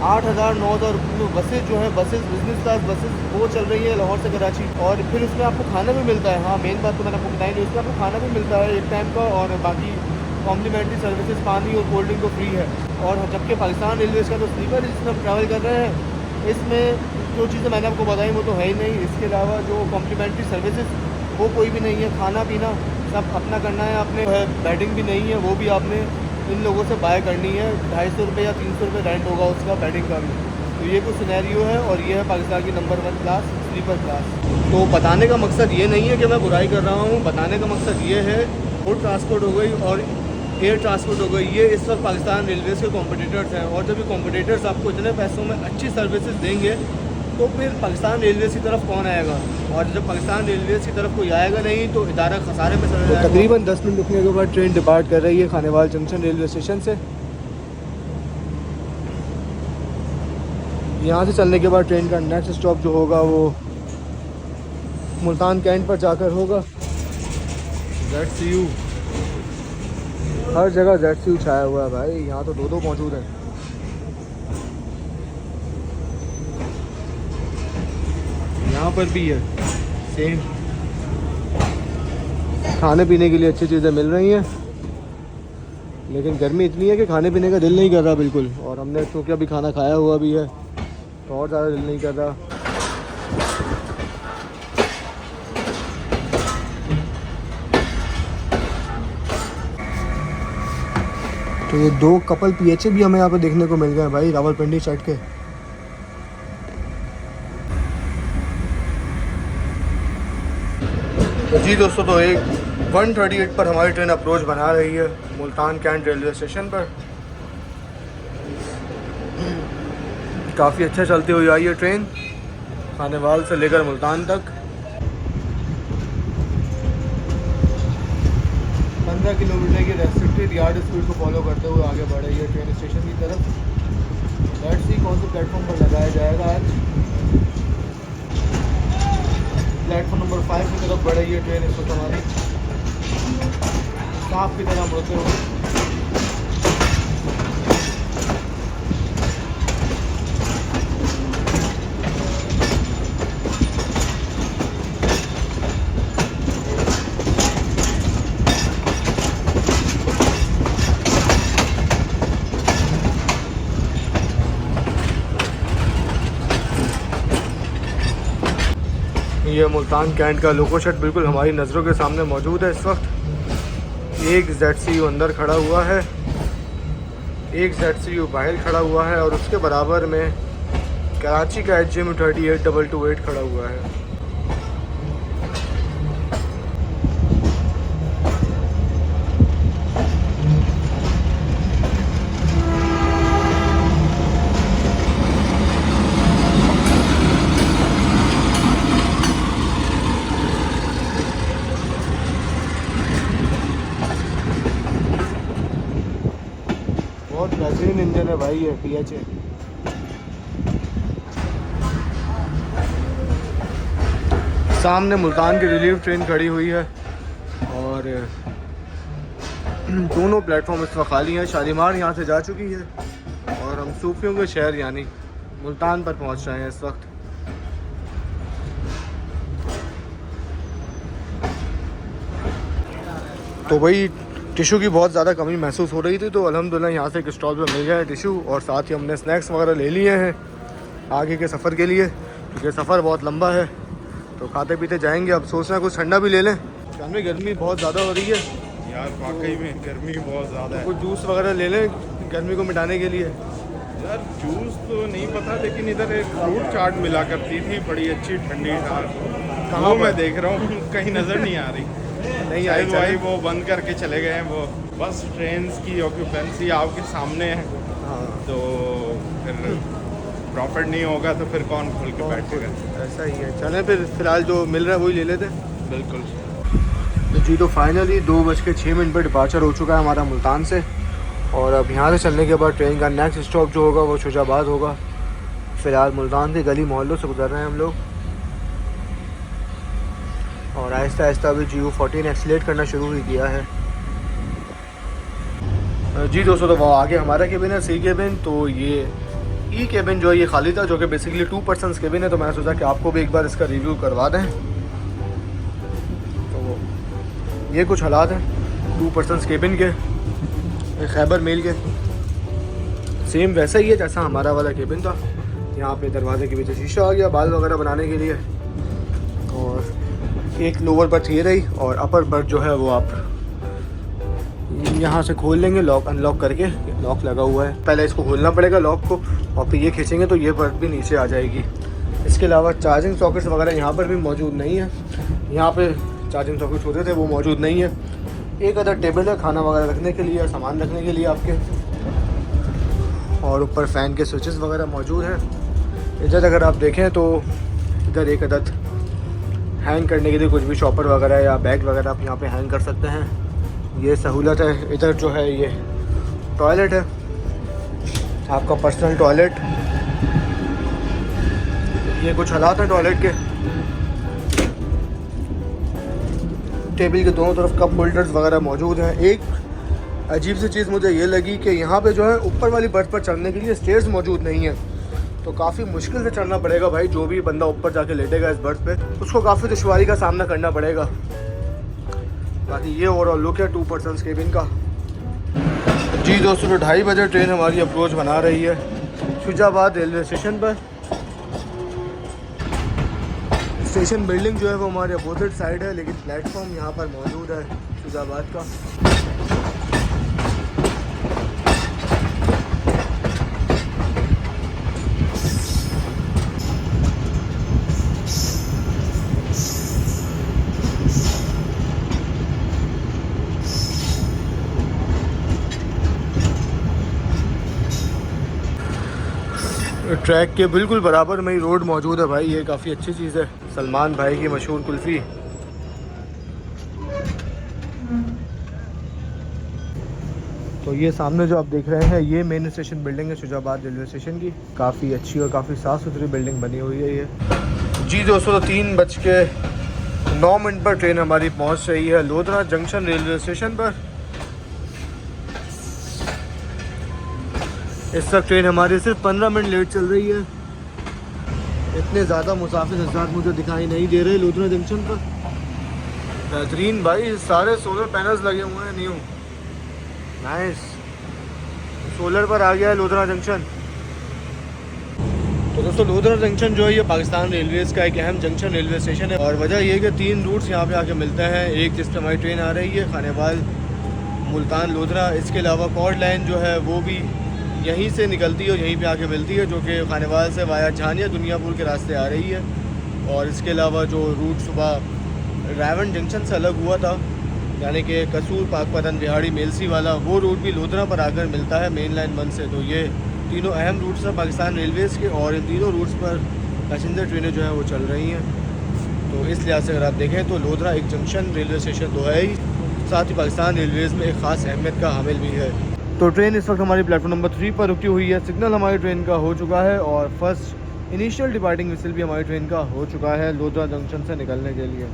8,000-9,000 रुपये बसेस जो है, बसेस बिजनेस क्लास बसेस वो चल रही है लाहौर से कराची। और फिर उसमें आपको खाना भी मिलता है। हाँ मेन बात तो मैंने आपको बताई नहीं, उसमें आपको खाना भी मिलता है एक टाइम का, और बाकी कॉम्प्लीमेंट्री सर्विसेज पानी और कोल्ड ड्रिंक को फ्री है। और जबकि पाकिस्तान रेलवेज़ का तो स्लीपर जिसमें हम ट्रैवल कर रहे हैं, इसमें जो चीज़ें मैंने आपको बताई वो तो है ही नहीं। इसके अलावा जो कॉम्प्लीमेंट्री सर्विसेज वो कोई भी नहीं है, खाना पीना सब अपना करना है आपने, बेडिंग भी नहीं है, वो भी आपने इन लोगों से बाय करनी है। 250 रुपये या 300 रुपये रेंट होगा उसका बेडिंग का भी। तो ये कुछ सिनेरियो है, और ये है पाकिस्तान की नंबर 1 क्लास स्लीपर क्लास। तो बताने का मकसद ये नहीं है कि मैं बुराई कर रहा हूँ, बताने का मकसद ये है रोड ट्रांसपोर्ट हो गई और एयर ट्रांसपोर्ट हो गई, ये इस वक्त पाकिस्तान रेलवेज़ के कॉम्पिटिटर्स हैं। और जब ये कॉम्पिटिटर्स आपको इतने पैसों में अच्छी सर्विसेज देंगे तो फिर पाकिस्तान रेलवेज़ की तरफ कौन आएगा। और जब पाकिस्तान रेलवेज़ की तरफ कोई आएगा नहीं तो इदारा खसारे में चला जाएगा। तकरीबन 10 मिनट रुकने के बाद ट्रेन डिपार्ट कर रही है खानेवाल जंक्शन रेलवे स्टेशन से। यहाँ से चलने के बाद ट्रेन का नेक्स्ट स्टॉप जो होगा वो मुल्तान कैंट पर जाकर होगा। ZCU, हर जगह ZCU छाया हुआ है भाई, यहाँ तो दो मौजूद हैं। यहाँ पर भी है सेम। खाने पीने के लिए अच्छी चीज़ें मिल रही हैं, लेकिन गर्मी इतनी है कि खाने पीने का दिल नहीं कर रहा बिल्कुल। और हमने क्योंकि अभी खाना खाया हुआ भी है तो और ज़्यादा दिल नहीं कर रहा। तो ये 2 कपल PHA भी हमें यहाँ पे देखने को मिल गए हैं भाई, रावलपिंडी साइड के। तो जी दोस्तों, तो 1:38 पर हमारी ट्रेन अप्रोच बना रही है मुल्तान कैंट रेलवे स्टेशन पर। काफ़ी अच्छा चलती हुई आई है ट्रेन खानेवाल से लेकर मुल्तान तक। 15 किलोमीटर की रेस्ट्रिक्टेड यार्ड स्पीड को फॉलो करते हुए आगे बढ़ रही है ट्रेन स्टेशन की तरफ। लेट्स सी कौन से प्लेटफॉर्म पर लगाया जाएगा आज। प्लेटफॉर्म नंबर 5 की तरफ बढ़ रही है ट्रेन इस वक्त हमारी, साफ की तरह मुड़ते हुए। ये मुल्तान कैंट का लोको शेड बिल्कुल हमारी नज़रों के सामने मौजूद है इस वक्त। एक ZCU अंदर खड़ा हुआ है, एक ZCU बाहर खड़ा हुआ है, और उसके बराबर में कराची का HM 38228 खड़ा हुआ है। बेहतरीन इंजन है भाई ये PHA। सामने मुल्तान की रिलीफ ट्रेन खड़ी हुई है और दोनों प्लेटफॉर्म इस वक्त खाली हैं। शालीमार यहाँ से जा चुकी है और हम सूफियों के शहर यानी मुल्तान पर पहुँच रहे हैं इस वक्त। तो भाई टिशू की बहुत ज़्यादा कमी महसूस हो रही थी, तो अल्हम्दुलिल्लाह यहाँ से एक स्टॉल पर मिल गया है टिशू, और साथ ही हमने स्नैक्स वगैरह ले लिए हैं आगे के सफ़र के लिए, क्योंकि सफ़र बहुत लंबा है तो खाते पीते जाएंगे। अब सोच रहे हैं कुछ ठंडा भी ले लें, जानवी गर्मी बहुत ज़्यादा हो रही है यार, वाकई में गर्मी बहुत ज़्यादा है। कुछ जूस वगैरह ले लें गर्मी को मिटाने के लिए। यार जूस तो नहीं पता, लेकिन इधर एक फ्रूट चाट मिला करती थी बड़ी अच्छी ठंडी ठार, कहाँ मैं देख रहा हूँ कहीं नज़र नहीं आ रही। नहीं आई भाई वो बंद करके चले गए हैं, वो बस ट्रेन की ऑक्यूपेंसी आपके सामने है। हाँ तो फिर प्रॉफिट नहीं होगा तो फिर कौन खोल के बैठेगा। ऐसा ही है, चलें फिर फ़िलहाल जो मिल रहा है वही ले लेते हैं। बिल्कुल जी तो फाइनली 2:06 पर डिपार्चर हो चुका है हमारा मुल्तान से, और अब यहाँ से चलने के बाद ट्रेन का नेक्स्ट स्टॉप जो होगा वो शुजाबाद होगा। फ़िलहाल मुल्तान के गली मोहल्लों से गुजर रहे हैं हम लोग, और आहिस्ता आहिस्ता अभी GU14 एक्सीलेट करना शुरू ही किया है। जी दोस्तों, तो वो आगे हमारा केबिन है C केबिन, तो ये E केबिन जो है ये खाली था, जो कि बेसिकली 2 पर्सन्स केबिन है, तो मैंने सोचा कि आपको भी एक बार इसका रिव्यू करवा दें। तो ये कुछ हालात हैं 2 पर्सन्स केबिन के, खैबर मेल के, सेम वैसा ही है जैसा हमारा वाला केबिन था। यहाँ पे दरवाजे के पीछे शीशा आ गया बाल वगैरह बनाने के लिए, और एक लोअर बर्थ ये रही, और अपर बर्थ जो है वो आप यहाँ से खोल लेंगे लॉक अनलॉक करके। लॉक लगा हुआ है, पहले इसको खोलना पड़ेगा लॉक को, और फिर ये खींचेंगे तो ये बर्थ भी नीचे आ जाएगी। इसके अलावा चार्जिंग सॉकेट्स वगैरह यहाँ पर भी मौजूद नहीं है। यहाँ पे चार्जिंग सॉकेट्स होते थे वो मौजूद नहीं है। एक अदर टेबल है खाना वगैरह रखने के लिए, सामान रखने के लिए आपके, और ऊपर फ़ैन के स्विचेस वगैरह मौजूद हैं। इधर अगर आप देखें तो इधर एक अदद हैंग करने के लिए कुछ भी शॉपर वगैरह या बैग वगैरह आप यहाँ पे हैंग कर सकते हैं, ये सहूलत है। इधर जो है ये टॉयलेट है, आपका पर्सनल टॉयलेट। ये कुछ हालात हैं टॉयलेट के। टेबल के दोनों तरफ कप होल्डर्स वगैरह मौजूद हैं। एक अजीब सी चीज़ मुझे ये लगी कि यहाँ पे जो है ऊपर वाली बर्थ पर चढ़ने के लिए स्टेयर्स मौजूद नहीं है, तो काफ़ी मुश्किल से चढ़ना पड़ेगा भाई। जो भी बंदा ऊपर जाके लेटेगा इस बर्थ पे, उसको काफ़ी दुश्वारी का सामना करना पड़ेगा। बाकी ये ओवरऑल लुक है 2 पर्सन्स केबिन का। जी दोस्तों, तो 2:30 बजे ट्रेन हमारी अप्रोच बना रही है शुजाबाद रेलवे स्टेशन पर। स्टेशन बिल्डिंग जो है वो हमारे अपोजिट साइड है, लेकिन प्लेटफॉर्म यहाँ पर मौजूद है शुजाबाद का। ट्रैक के बिल्कुल बराबर में ही रोड मौजूद है भाई, ये काफ़ी अच्छी चीज़ है। सलमान भाई की मशहूर कुल्फ़ी। तो ये सामने जो आप देख रहे हैं ये मेन स्टेशन बिल्डिंग है शुजाबाद रेलवे स्टेशन की। काफ़ी अच्छी और काफ़ी साफ़ सुथरी बिल्डिंग बनी हुई है ये। जी दोस्तों, तो 3:09 पर ट्रेन हमारी पहुंच रही है लोधरा जंक्शन रेलवे स्टेशन पर। इस वक्त ट्रेन हमारी सिर्फ 15 मिनट लेट चल रही है। इतने ज़्यादा मुसाफिर हज़रात मुझे दिखाई नहीं दे रहे लोधरा जंक्शन पर। बेहतरीन भाई, सारे सोलर पैनल्स लगे हुए हैं न्यू, नाइस। सोलर पर आ गया है लोधरा जंक्शन। तो दोस्तों, लोधरा जंक्शन जो है ये पाकिस्तान रेलवेज़ का एक अहम जंक्शन रेलवे स्टेशन है, और वजह यह है कि 3 रूट्स यहाँ पे आके मिलते हैं। एक जिस पर हमारी ट्रेन आ रही है खानेवाल मुल्तान लोधरा, इसके अलावा कॉर्ड लाइन जो है वो भी यहीं से निकलती है और यहीं पे आके मिलती है, जो कि खानेवाल से वाया झानिया दुनियापुर के रास्ते आ रही है। और इसके अलावा जो रूट सुबह रावण जंक्शन से अलग हुआ था, यानी कि कसूर पाकपतन बिहाड़ी मेलसी वाला, वो रूट भी लोधरा पर आकर मिलता है मेन लाइन 1 से। तो ये तीनों अहम रूट्स हैं पाकिस्तान रेलवेज़ के, और इन तीनों रूट्स पर पैसेंजर ट्रेनें जो हैं वो चल रही हैं। तो इस लिहाज से अगर आप देखें तो लोधरा एक जंक्शन रेलवे स्टेशन तो है ही, साथ ही पाकिस्तान रेलवेज़ में एक ख़ास अहमियत का हामिल भी है। तो ट्रेन इस वक्त हमारी प्लेटफॉर्म नंबर 3 पर रुकी हुई है। सिग्नल हमारी ट्रेन का हो चुका है और फर्स्ट इनिशियल डिपार्टिंग विसल भी हमारी ट्रेन का हो चुका है लोधरा जंक्शन से निकलने के लिए।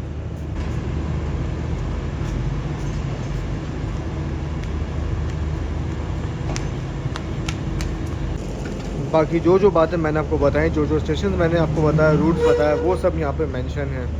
बाकी जो बातें मैंने आपको बताई, जो स्टेशन मैंने आपको बताया, रूट बताया, वो सब यहाँ पे मेंशन है।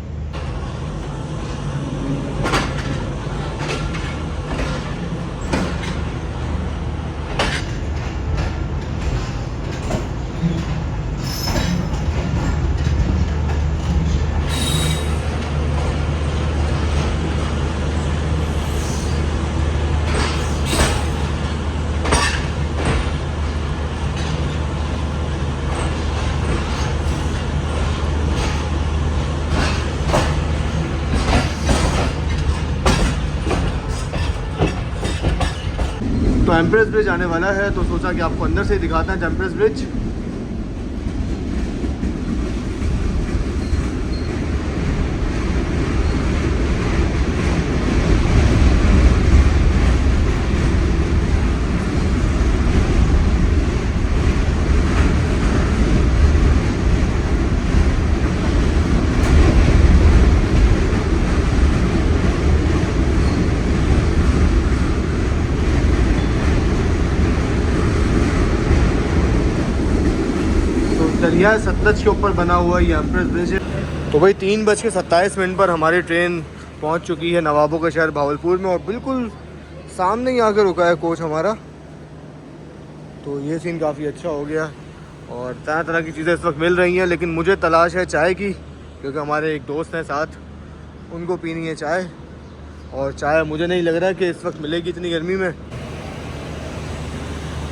तो एम्प्रेस ब्रिज आने वाला है, तो सोचा कि आपको अंदर से दिखाते हैं एम्प्रेस ब्रिज। दरिया सतलज के ऊपर बना हुआ ये एम्प्रेस ब्रिज है। तो भाई 3:27 पर हमारी ट्रेन पहुंच चुकी है नवाबों के शहर भावलपुर में और बिल्कुल सामने ही आकर रुका है कोच हमारा। तो ये सीन काफ़ी अच्छा हो गया और तरह तरह की चीज़ें इस वक्त मिल रही हैं, लेकिन मुझे तलाश है चाय की, क्योंकि हमारे एक दोस्त हैं साथ, उनको पीनी है चाय। और चाय मुझे नहीं लग रहा कि इस वक्त मिलेगी इतनी गर्मी में।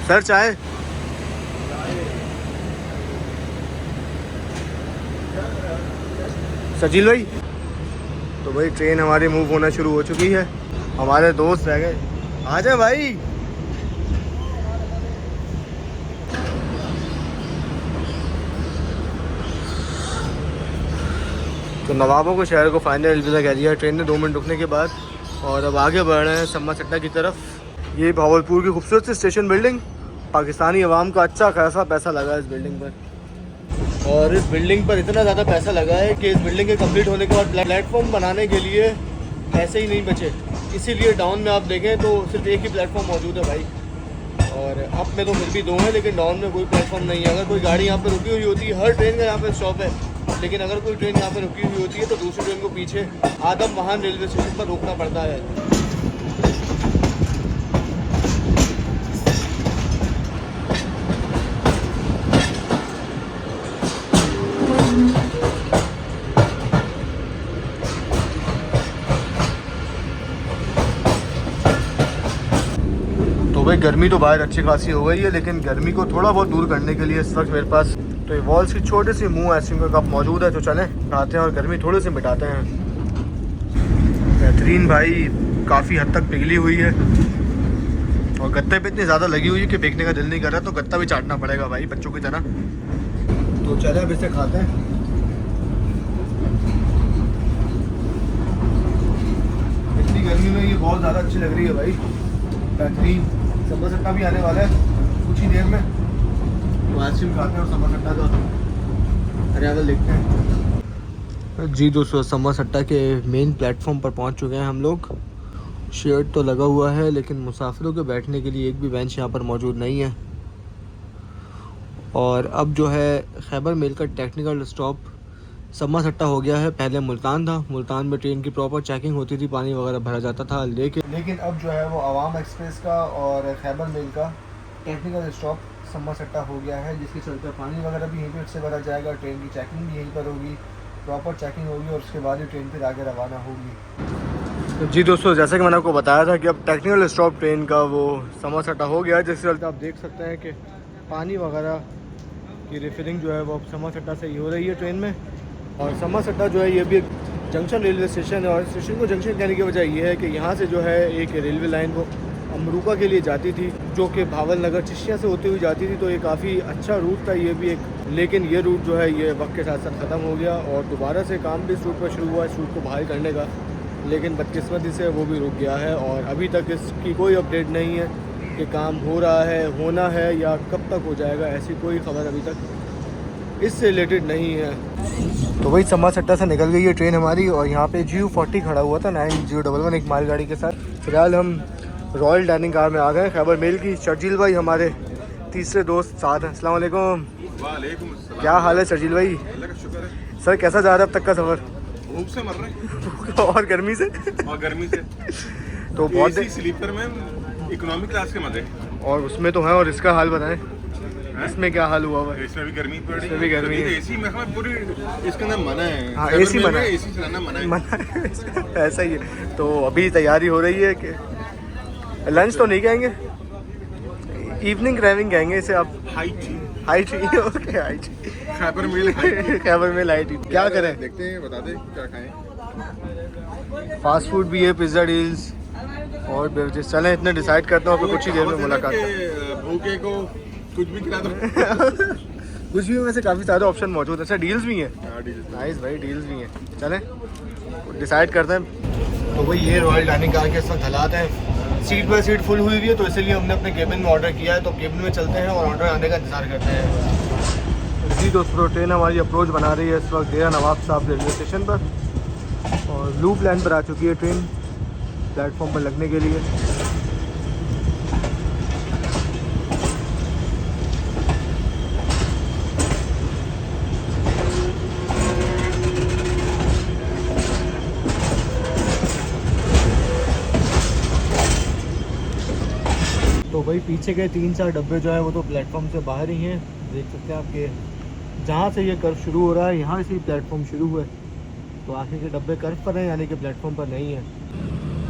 सर चाय सजील भाई। तो भाई ट्रेन हमारी मूव होना शुरू हो चुकी है, हमारे दोस्त रह गए, आ जाए भाई। तो नवाबों के शहर को फाइनल अलविदा कह दिया ट्रेन ने 2 मिनट रुकने के बाद, और अब आगे बढ़ रहे हैं सम्मा सट्टा की तरफ। ये भावलपुर की खूबसूरत सी स्टेशन बिल्डिंग, पाकिस्तानी अवाम का अच्छा खासा पैसा लगा इस बिल्डिंग पर, और इस बिल्डिंग पर इतना ज़्यादा पैसा लगा है कि इस बिल्डिंग के कंप्लीट होने के बाद प्लेटफॉर्म बनाने के लिए पैसे ही नहीं बचे। इसीलिए डाउन में आप देखें तो सिर्फ एक ही प्लेटफॉर्म मौजूद है भाई, और अप में तो फिर भी 2 हैं, लेकिन डाउन में कोई प्लेटफॉर्म नहीं है। अगर कोई गाड़ी यहाँ पर रुकी हुई होती है, हर ट्रेन का यहाँ पर स्टॉप है, लेकिन अगर कोई ट्रेन यहाँ पर रुकी हुई होती है तो दूसरी ट्रेन को पीछे आदम महान रेलवे स्टेशन पर रोकना पड़ता है। तो भाई गर्मी तो बाहर अच्छी खासी हो गई है, लेकिन गर्मी को थोड़ा बहुत दूर करने के लिए इस वक्त मेरे पास तो ये वॉल्स की छोटी सी मुंह आइसक्रीम का कप मौजूद है, तो चलें खाते हैं और गर्मी थोड़ी सी मिटाते हैं। बेहतरीन भाई, काफ़ी हद तक पिघली हुई है और गत्ते पे इतनी ज़्यादा लगी हुई है कि फेंकने का दिल नहीं कर रहा, तो गत्ता भी चाटना पड़ेगा भाई बच्चों की तरह। तो चले अब इसे खाते हैं। इतनी गर्मी में ये बहुत ज़्यादा अच्छी लग रही है भाई, बेहतरीन। सम्मा सट्टा भी आने वाला है कुछ ही देर में, तो आइसक्रीम खाते हैं और सम्मा सट्टा का अरेवल देखते हैं। जी दोस्तों, सम्मा सट्टा के मेन प्लेटफॉर्म पर पहुंच चुके हैं हम लोग। शेड तो लगा हुआ है, लेकिन मुसाफिरों के बैठने के लिए एक भी बेंच यहाँ पर मौजूद नहीं है। और अब जो है खैबर मेल का टेक्निकल स्टॉप सम्मा सट्टा हो गया है। पहले मुल्तान था, मुल्तान में ट्रेन की प्रॉपर चेकिंग होती थी, पानी वगैरह भरा जाता था, लेकिन अब जो है वो अवाम एक्सप्रेस का और खैबर मेल का टेक्निकल स्टॉप सम्मा सट्टा हो गया है, जिसके चलते पानी वगैरह भी यहीं पर से भरा जाएगा, ट्रेन की चेकिंग भी यहीं पर होगी, प्रॉपर चेकिंग होगी और उसके बाद ही ट्रेन फिर आगे रवाना होगी। तो जी दोस्तों, जैसे कि मैंने आपको बताया था कि अब टेक्निकल स्टॉप ट्रेन का वो सम्मा सट्टा हो गया है, जिसके चलते आप देख सकते हैं कि पानी वगैरह की रिफिलिंग जो है वो अब सम्मा सट्टा से ही हो रही है ट्रेन में। और सम्मा सट्टा जो है ये भी एक जंक्शन रेलवे स्टेशन है, और स्टेशन को जंक्शन कहने की वजह ये है कि यहाँ से जो है एक रेलवे लाइन वो अमरूका के लिए जाती थी, जो कि भावल नगर चिश्तिया से होती हुई जाती थी। तो ये काफ़ी अच्छा रूट था ये भी एक, लेकिन ये रूट जो है ये वक्त के साथ साथ ख़त्म हो गया और दोबारा से काम भी इस रूट पर शुरू हुआ इस रूट को बहाल करने का, लेकिन बदकिस्मती से वो भी रुक गया है और अभी तक इसकी कोई अपडेट नहीं है कि काम हो रहा है, होना है या कब तक हो जाएगा, ऐसी कोई खबर अभी तक इससे रिलेटेड नहीं है। तो वही सम्मा सट्टा से निकल गई है ट्रेन हमारी और यहाँ पे GU40 खड़ा हुआ था 9011 एक मालगाड़ी के साथ। फिलहाल हम रॉयल डाइनिंग कार में आ गए खैबर मेल की। शर्जील भाई हमारे तीसरे दोस्त साथ हैं। अस्सलाम वालेकुम। वालेकुम अस्सलाम। क्या हाल है शर्जील भाई? अल्लाह का शुक्र है। सर कैसा जा रहा है अब तक का सफ़र? भूख से मर रहे हैं और गर्मी से और गर्मी से। तो बहुत एसी स्लीपर में इकोनॉमिक क्लास के मजे। और उसमें तो है, और इसका हाल बताएं, इसमें क्या हाल हुआ हुआ है? इसमें भी गर्मी पड़ रही है। इसमें भी गर्मी है। एसी में हमें पूरी इसके अंदर मना है। हाँ एसी मना है, एसी चलाना मना है। मना है ऐसा ही है। तो अभी तैयारी हो रही है कि लंच तो नहीं कहेंगे, इवनिंग ड्राइविंग कहेंगे इसे आप। High T. High T okay high T Khyber mill Khyber में लाइट क्या करें? देखते हैं, बता दे क्या खाएं। फास्ट फूड भी है, पिज्ज़ा डील्स और बेवरेजेस। चलें इतने डिसाइड करता हूँ, फिर कुछ ही देर में मुलाकात। भूखे को कुछ भी खिला दो। कुछ भी में से काफ़ी सारे ऑप्शन मौजूद हैं। अच्छा डील्स भी हैं? नाइस भाई, डील्स भी हैं। चलें डिसाइड करते हैं। तो भाई ये रॉयल डाइनिंग कार के इस वक्त हालात हैं। सीट बाय सीट फुल हुई हुई है, तो इसीलिए हमने अपने केबिन में ऑर्डर किया है। तो केबिन में चलते हैं और ऑर्डर आने का इंतज़ार करते हैं। जी दोस्तों, ट्रेन हमारी अप्रोच बना रही है इस वक्त डेरा नवाब साहब रेलवे स्टेशन पर और लूप लाइन पर आ चुकी है ट्रेन प्लेटफॉर्म पर लगने के लिए। तो भाई पीछे के 3-4 डब्बे जो है वो तो प्लेटफॉर्म से बाहर ही हैं। देख सकते हैं आपके जहाँ से ये कर्व शुरू हो रहा है यहाँ से ही प्लेटफॉर्म शुरू हुआ है। तो आखिर के डब्बे कर्व पर हैं, यानी कि प्लेटफॉर्म पर नहीं है।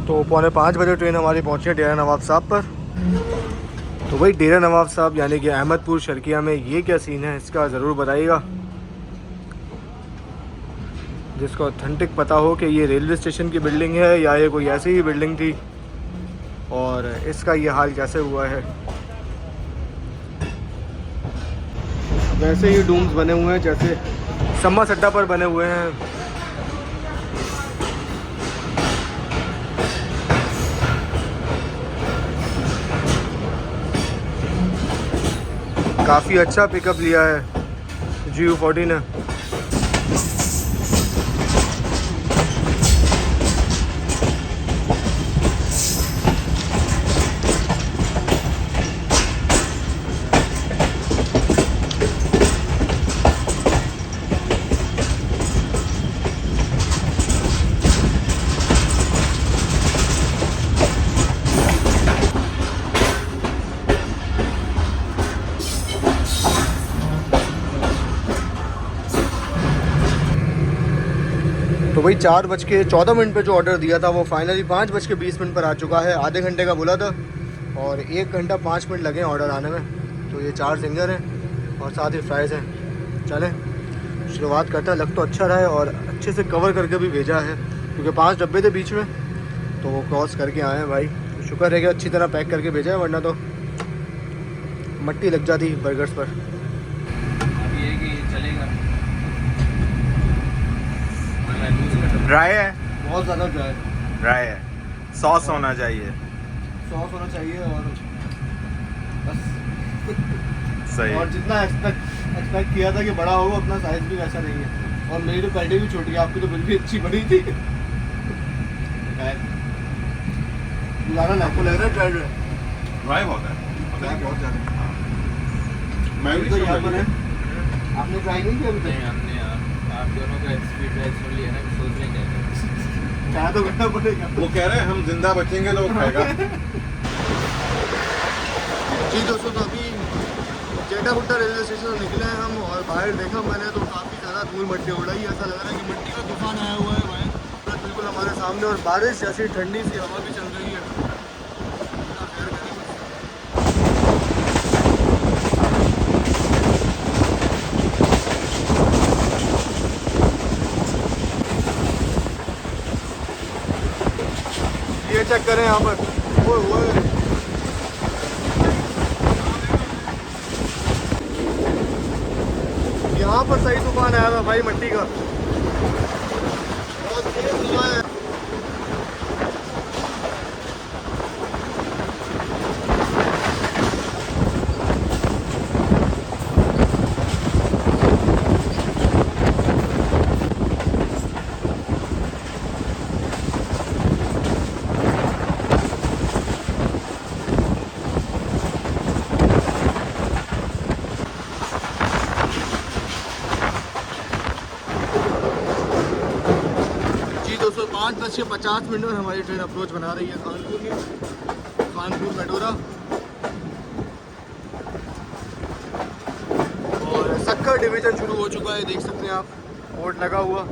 तो 4:45 बजे ट्रेन हमारी पहुँची है डेरा नवाब साहब पर। तो भाई डेरा नवाब साहब यानी कि अहमदपुर शर्किया में ये क्या सीन है, इसका ज़रूर बताइएगा। जिसको ऑथेंटिक पता हो कि ये रेलवे स्टेशन की बिल्डिंग है या ये कोई ऐसी ही बिल्डिंग थी और इसका ये हाल कैसे हुआ है। वैसे ही डूम्स बने हुए हैं जैसे सम्मा सट्टा पर बने हुए हैं। काफ़ी अच्छा पिकअप लिया है GU40 ने। तो भाई 4:14 पे जो ऑर्डर दिया था वो फाइनली 5:20 पर आ चुका है। आधे घंटे का बोला था और 1 घंटा 5 मिनट लगे ऑर्डर आने में। तो ये 4 सिंगर हैं और साथ ही फ्राइज़ हैं। चलें शुरुआत करते हैं। लग तो अच्छा रहा है और अच्छे से कवर करके भी भेजा है क्योंकि 5 डब्बे थे बीच में, तो वो क्रॉस करके आए हैं भाई। शुक्र है कि अच्छी तरह पैक करके भेजा है, वरना तो मट्टी लग जाती बर्गर्स पर। ड्राई है, बहुत ज़्यादा ड्राई है। सॉस होना चाहिए, सॉस होना चाहिए और बस सही। और जितना एक्सपेक्ट किया था कि बड़ा होगा उतना साइज़ भी वैसा नहीं है। और मेरी तो पैडी भी छोटी है, आपकी तो बिल्कुल अच्छी बड़ी थी। ज़्यादा आपको लग रहा है ड्राई ड्राई बहुत है, बहुत ज़्यादा। मैं भी तो यहाँ पर है, आपने ट्राई नहीं किया अभी तक? आपने आप दोनों का स्पीड ड्राइव सुन लिया ना, सोच रहे क्या क्या तो करना पड़ेगा। वो कह रहे हैं हम जिंदा बचेंगे तो वो खाएगा। जी दोस्तों, तो अभी जेठापुट्टा रेलवे स्टेशन से निकले हैं हम और बाहर देखा मैंने तो काफ़ी ज़्यादा धूल मट्टी उड़ाई। ऐसा लग रहा है कि मिट्टी का तूफान आया हुआ है भाई, बिल्कुल हमारे सामने। और बारिश जैसी ठंडी सी हवा भी चल रही है। ये चेक करें यहाँ पर, ओए यहाँ पर सही तूफान आया था भाई मट्टी का, बहुत तेज हवा है। 5:50 में हमारी ट्रेन अप्रोच बना रही है कानपुर में, कानपुर मेडोरा। और सक्कर डिवीज़न शुरू हो चुका है, देख सकते हैं आप, बोर्ड लगा हुआ।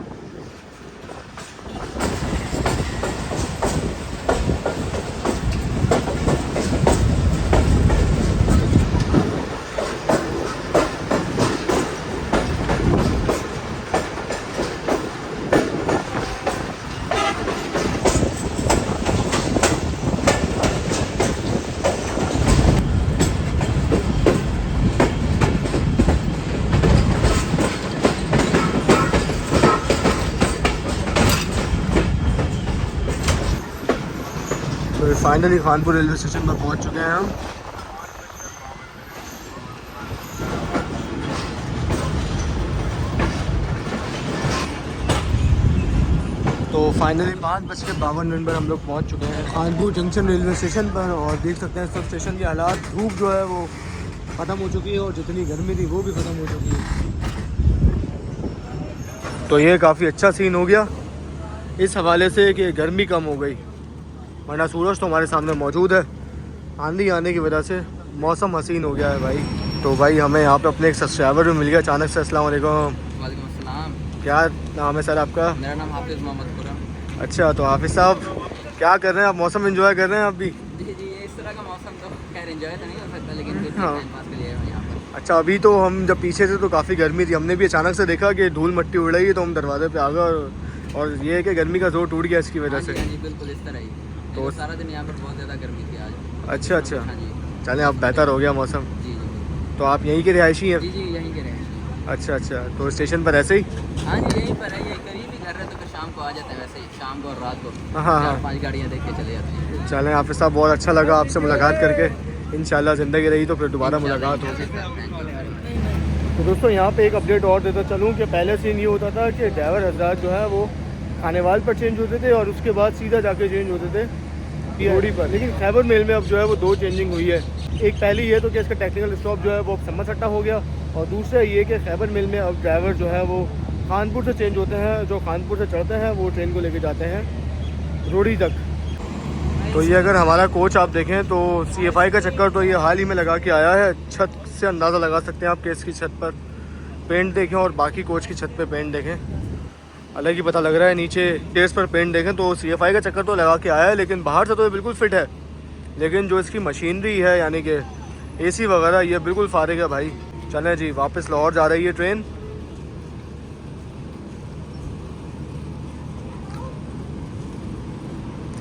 तो फाइनली कानपुर रेलवे स्टेशन पर पहुंच चुके हैं हम। तो फाइनली 5:52 पर हम लोग पहुंच चुके हैं कानपुर जंक्शन रेलवे स्टेशन पर। और देख सकते हैं सब स्टेशन के हालात, धूप जो है वो ख़त्म हो चुकी है और जितनी गर्मी थी वो भी ख़त्म हो चुकी है। तो ये काफ़ी अच्छा सीन हो गया इस हवाले से कि गर्मी कम हो गई, वरना सूरज तो हमारे सामने मौजूद है। आंधी आने की वजह से मौसम हसीन हो गया है भाई। तो भाई हमें यहाँ पे अपने एक सब्सक्राइबर भी मिल गया अचानक से। अस्सलाम वालेकुम। वालेकुम अस्सलाम। क्या नाम है सर आपका? मेरा नाम हाफिज़ मोहम्मद खुरम। अच्छा, तो हाफिज़ साहब क्या कर रहे हैं आप? मौसम एंजॉय कर रहे हैं आप भी? जी जी, इस तरह का मौसम तो खैर एंजॉय तो नहीं हो सकता, लेकिन फिर हाँ। टाइम पास के लिए यहाँ पर। अच्छा, अभी तो हम जब पीछे थे तो काफ़ी गर्मी थी, हमने भी अचानक से देखा कि धूल मट्टी उड़ रही है तो हम दरवाजे पे आ गए। और ये है कि गर्मी का जोर टूट गया इसकी वजह हाँ से। जी, बिल्कुल इस तरह ही। तो सारा दिन यहाँ पर बहुत ज़्यादा गर्मी थी आज। अच्छा अच्छा, हाँ जी चलें अब बेहतर हो गया मौसम। जी जी तो आप यहीं के रिहायशी हैं? जी जी, यहीं के रहे। अच्छा अच्छा, तो स्टेशन पर ऐसे ही? हाँ जी, यहीं पर है, ये करीब ही घर है, तो फिर शाम को आ जाते हैं। वैसे ही शाम को और रात को हाँ हाँ 4-5 गाड़ियाँ देख के चले जाते हैं। चलें हाफिज़ साहब, बहुत अच्छा लगा आपसे मुलाकात करके। इंशाल्लाह ज़िंदगी रही तो फिर दोबारा मुलाकात होगी। तो दोस्तों यहाँ पे एक अपडेट और देता चलूँ कि पहले सीन ये होता था कि ड्राइवर हजरात जो है वो खानेवाल पर चेंज होते थे और उसके बाद सीधा जाके चेंज होते थे पीओडी पर। लेकिन खैबर मेल में अब जो है वो 2 चेंजिंग हुई है। एक पहली ये तो कि इसका टेक्निकल स्टॉप जो है वो सम्मत हो गया, और दूसरा ये कि खैबर मेल में अब ड्राइवर जो है वो कानपुर से चेंज होते हैं। जो कानपुर से चढ़ते हैं वो ट्रेन को लेके जाते हैं रोडी तक। तो ये अगर हमारा कोच आप देखें तो CFI का चक्कर तो ये हाल ही में लगा के आया है। छत से अंदाज़ा लगा सकते हैं आप कि इसकी छत पर पेंट देखें और बाकी कोच की छत पे पेंट देखें, अलग ही पता लग रहा है। नीचे टेस्ट पर पेंट देखें तो CFI का चक्कर तो लगा के आया है, लेकिन बाहर से तो ये बिल्कुल फिट है। लेकिन जो इसकी मशीनरी है यानी कि AC वगैरह, ये बिल्कुल फारिग है भाई। चलें जी, वापस लाहौर जा रही है ट्रेन।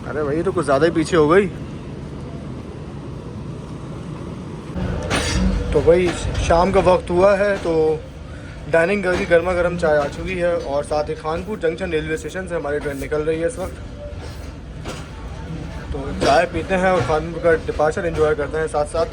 अरे भाई तो कुछ ज़्यादा ही पीछे हो गई। तो भाई शाम का वक्त हुआ है, तो डाइनिंग घर की गर्मा गर्म चाय आ चुकी है और साथ ही कानपुर जंक्शन रेलवे स्टेशन से हमारी ट्रेन निकल रही है इस वक्त। तो चाय पीते हैं और कानपुर का डिपार्चर एंजॉय करते हैं साथ साथ।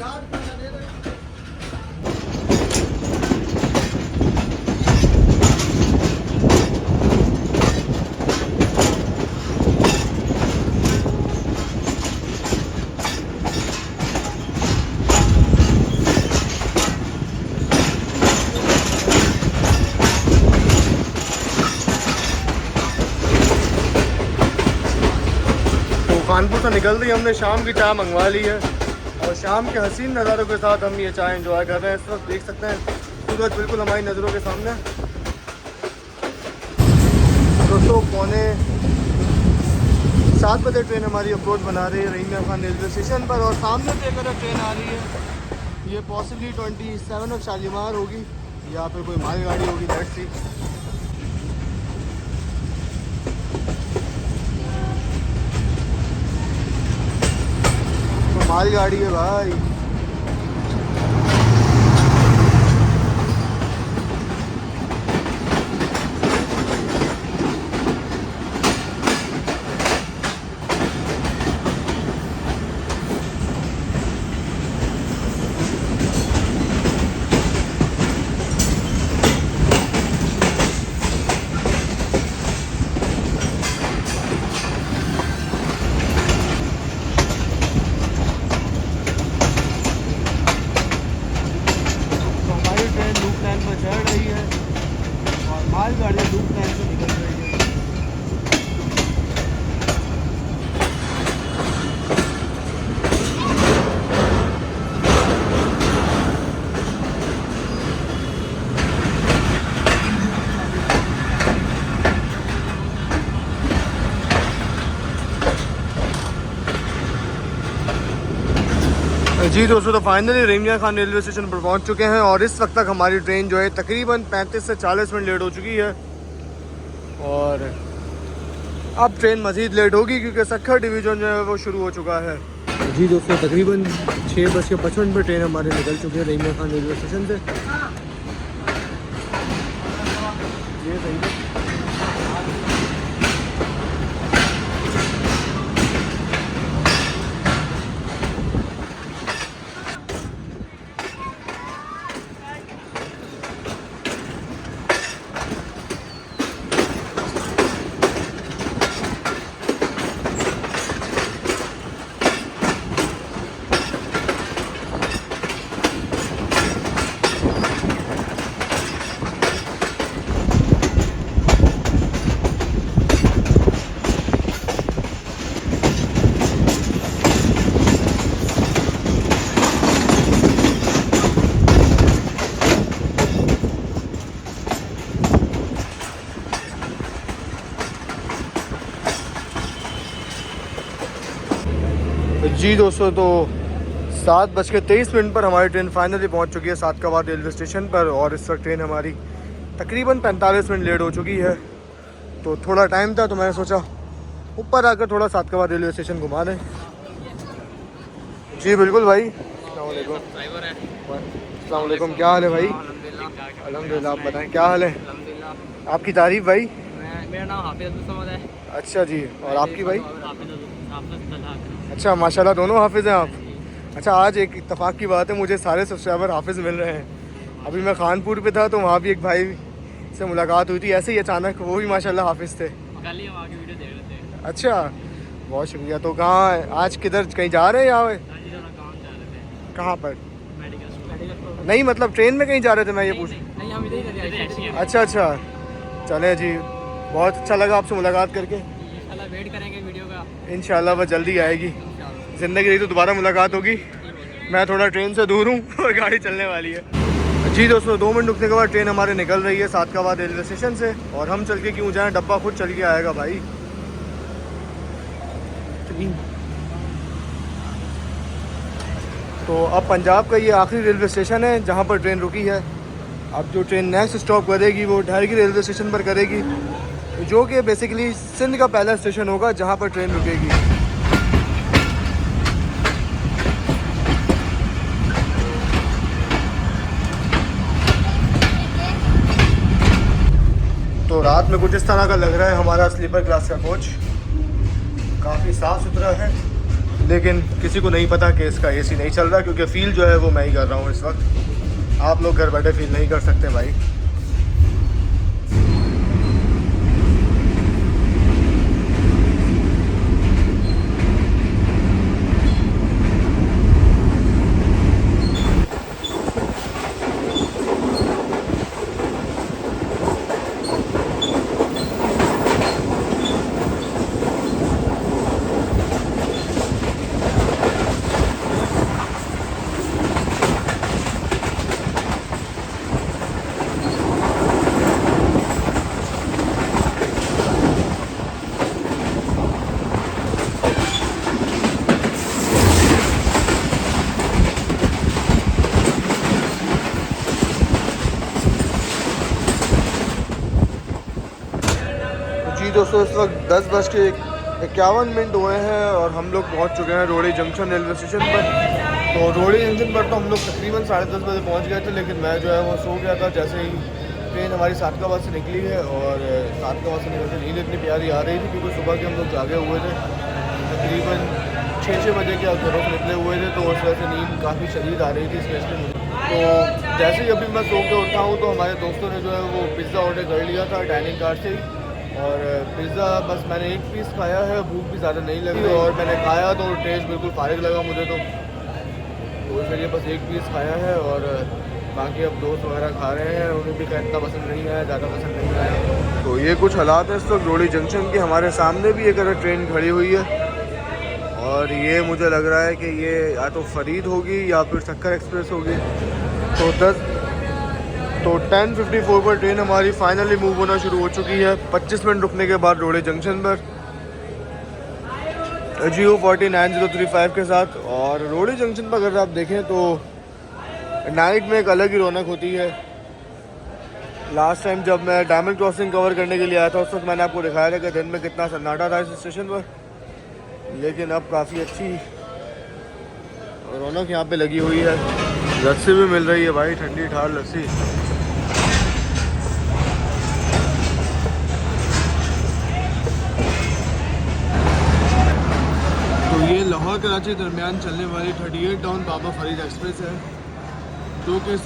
कानपुर से निकल रही हमने शाम की चाय मंगवा ली है और शाम के हसीन नज़ारों के साथ हम ये चाय एंजॉय कर रहे हैं। इस वक्त देख सकते हैं सूरज बिल्कुल हमारी नज़रों के सामने। दोस्तों 6:45 बजे ट्रेन हमारी अप्रोच बना रही है रहीम खान रेलवे स्टेशन पर, और सामने से अगर ट्रेन आ रही है ये पॉसिबली 27 ऑफ शालीमार होगी या फिर कोई मालगाड़ी होगी। Let's see. मालगाड़ी है भाई। जी दोस्तों, तो finally Rahimiya Khan railway station पर पहुंच चुके हैं और इस वक्त तक हमारी ट्रेन जो है तकरीबन 35 से 40 मिनट लेट हो चुकी है। और अब ट्रेन मज़ीद लेट होगी क्योंकि सक्खर डिवीज़न जो है वो शुरू हो चुका है। जी दोस्तों, तकरीबन 6:55 पर ट्रेन हमारे निकल चुके हैं रहीमिया खान रेलवे स्टेशन से। ये सही है। जी दोस्तों, तो 7:23 पर हमारी ट्रेन फाइनली पहुंच चुकी है सादकाबाद रेलवे स्टेशन पर और इस वक्त ट्रेन हमारी तकरीबन 45 मिनट लेट हो चुकी है। तो थोड़ा टाइम था तो मैंने सोचा ऊपर आकर थोड़ा सादकाबाद रेलवे स्टेशन घुमा दें। जी बिल्कुल भाई। अस्सलाम वालेकुम, क्या हाल है भाई? अल्हम्दुलिल्लाह, आप बताएं क्या हाल है? आपकी तारीफ़ भाई। मेरा नाम हाफिज अब्दुल समद है। अच्छा जी, और आपकी भाई? अच्छा माशाल्लाह, दोनों हाफिज़ हैं आप। अच्छा, आज एक इत्तेफाक की बात है, मुझे सारे सब्सक्राइबर हाफिज़ मिल रहे हैं। अभी मैं खानपुर पे था तो वहाँ भी एक भाई से मुलाकात हुई थी ऐसे ही अचानक, वो भी माशाल्लाह हाफिज़ थे। कल ही हम आके वीडियो देख रहे थे। अच्छा, बहुत शुक्रिया। तो कहाँ आज किधर कहीं जा रहे हैं या कहाँ पर? मेडिकल नहीं मतलब ट्रेन में कहीं जा रहे थे, मैं ये पूछ। नहीं, हम इधर ही। अच्छा अच्छा, चलें जी, बहुत अच्छा लगा आपसे मुलाकात करके। इंशाल्लाह वेट करेंगे वीडियो का। इंशाल्लाह बस जल्दी आएगी, ज़िंदगी रही तो दोबारा मुलाकात होगी। मैं थोड़ा ट्रेन से दूर हूँ और गाड़ी चलने वाली है। जी दोस्तों, 2 मिनट रुकने के बाद ट्रेन हमारे निकल रही है सादकाबाद रेलवे स्टेशन से। और हम चल के क्यों जाएं, डब्बा खुद चल के आएगा भाई। तो अब पंजाब का ये आखिरी रेलवे स्टेशन है जहाँ पर ट्रेन रुकी है। अब जो ट्रेन नेक्स्ट स्टॉप करेगी वो ढारगी रेलवे स्टेशन पर करेगी, जो कि बेसिकली सिंध का पहला स्टेशन होगा जहाँ पर ट्रेन रुकेगी। तो रात में कुछ इस तरह का लग रहा है हमारा स्लीपर क्लास का कोच। काफ़ी साफ़ सुथरा है, लेकिन किसी को नहीं पता कि इसका एसी नहीं चल रहा, क्योंकि फ़ील जो है वो मैं ही कर रहा हूँ इस वक्त। आप लोग घर बैठे फील नहीं कर सकते भाई। जी दोस्तों, इस वक्त 10:51 हुए हैं और हम लोग पहुंच चुके हैं रोड़ी जंक्शन रेलवे स्टेशन पर। तो रोड़ी जंक्शन पर तो हम लोग तकरीबन 10:30 बजे पहुंच गए थे, लेकिन मैं जो है वो सो गया था जैसे ही ट्रेन हमारी सादकाबाद से निकली है। और सादकाबाद से निकल के नींद इतनी प्यारी आ रही थी क्योंकि सुबह के हम लोग जागे हुए थे, तकरीबन 6 बजे के घरों से निकले हुए थे, तो उस वजह से नींद काफ़ी शदीद आ रही थी स्पेशली मुझे। तो जैसे ही अभी मैं सो के उठा हूँ तो हमारे दोस्तों ने जो है वो पिज़्ज़ा ऑर्डर कर लिया था डाइनिंग कार्ड से ही। और पिज़्ज़ा बस मैंने एक पीस खाया है, भूख भी ज़्यादा नहीं लगी और मैंने खाया तो टेस्ट बिल्कुल फारिग लगा मुझे। तो इसलिए बस एक पीस खाया है और बाकी अब दोस्त वगैरह खा रहे हैं, उन्हें भी इतना पसंद नहीं आया, ज़्यादा पसंद नहीं आया। तो ये कुछ हालात है इस वक्त रोड़ी जंक्शन के। हमारे सामने भी एक अगर ट्रेन खड़ी हुई है और ये मुझे लग रहा है कि ये या तो फरीद होगी या फिर सक्कर एक्सप्रेस होगी। तो 10:54 पर ट्रेन हमारी फाइनली मूव होना शुरू हो चुकी है 25 मिनट रुकने के बाद रोड़े जंक्शन पर। GU49035 के साथ। और रोडी जंक्शन पर अगर आप देखें तो नाइट में एक अलग ही रौनक होती है। लास्ट टाइम जब मैं डायमंड क्रॉसिंग कवर करने के लिए आया था उस वक्त मैंने आपको दिखाया था कि दिन में कितना सन्नाटा था इस स्टेशन पर, लेकिन अब काफ़ी अच्छी रौनक यहाँ पे लगी हुई है। लस्सी भी मिल रही है भाई, ठंडी ठार लस्सी। तो ये लाहौर कराची दरमियान चलने वाली 38 टाउन बाबा फरीद एक्सप्रेस है, जो कि इस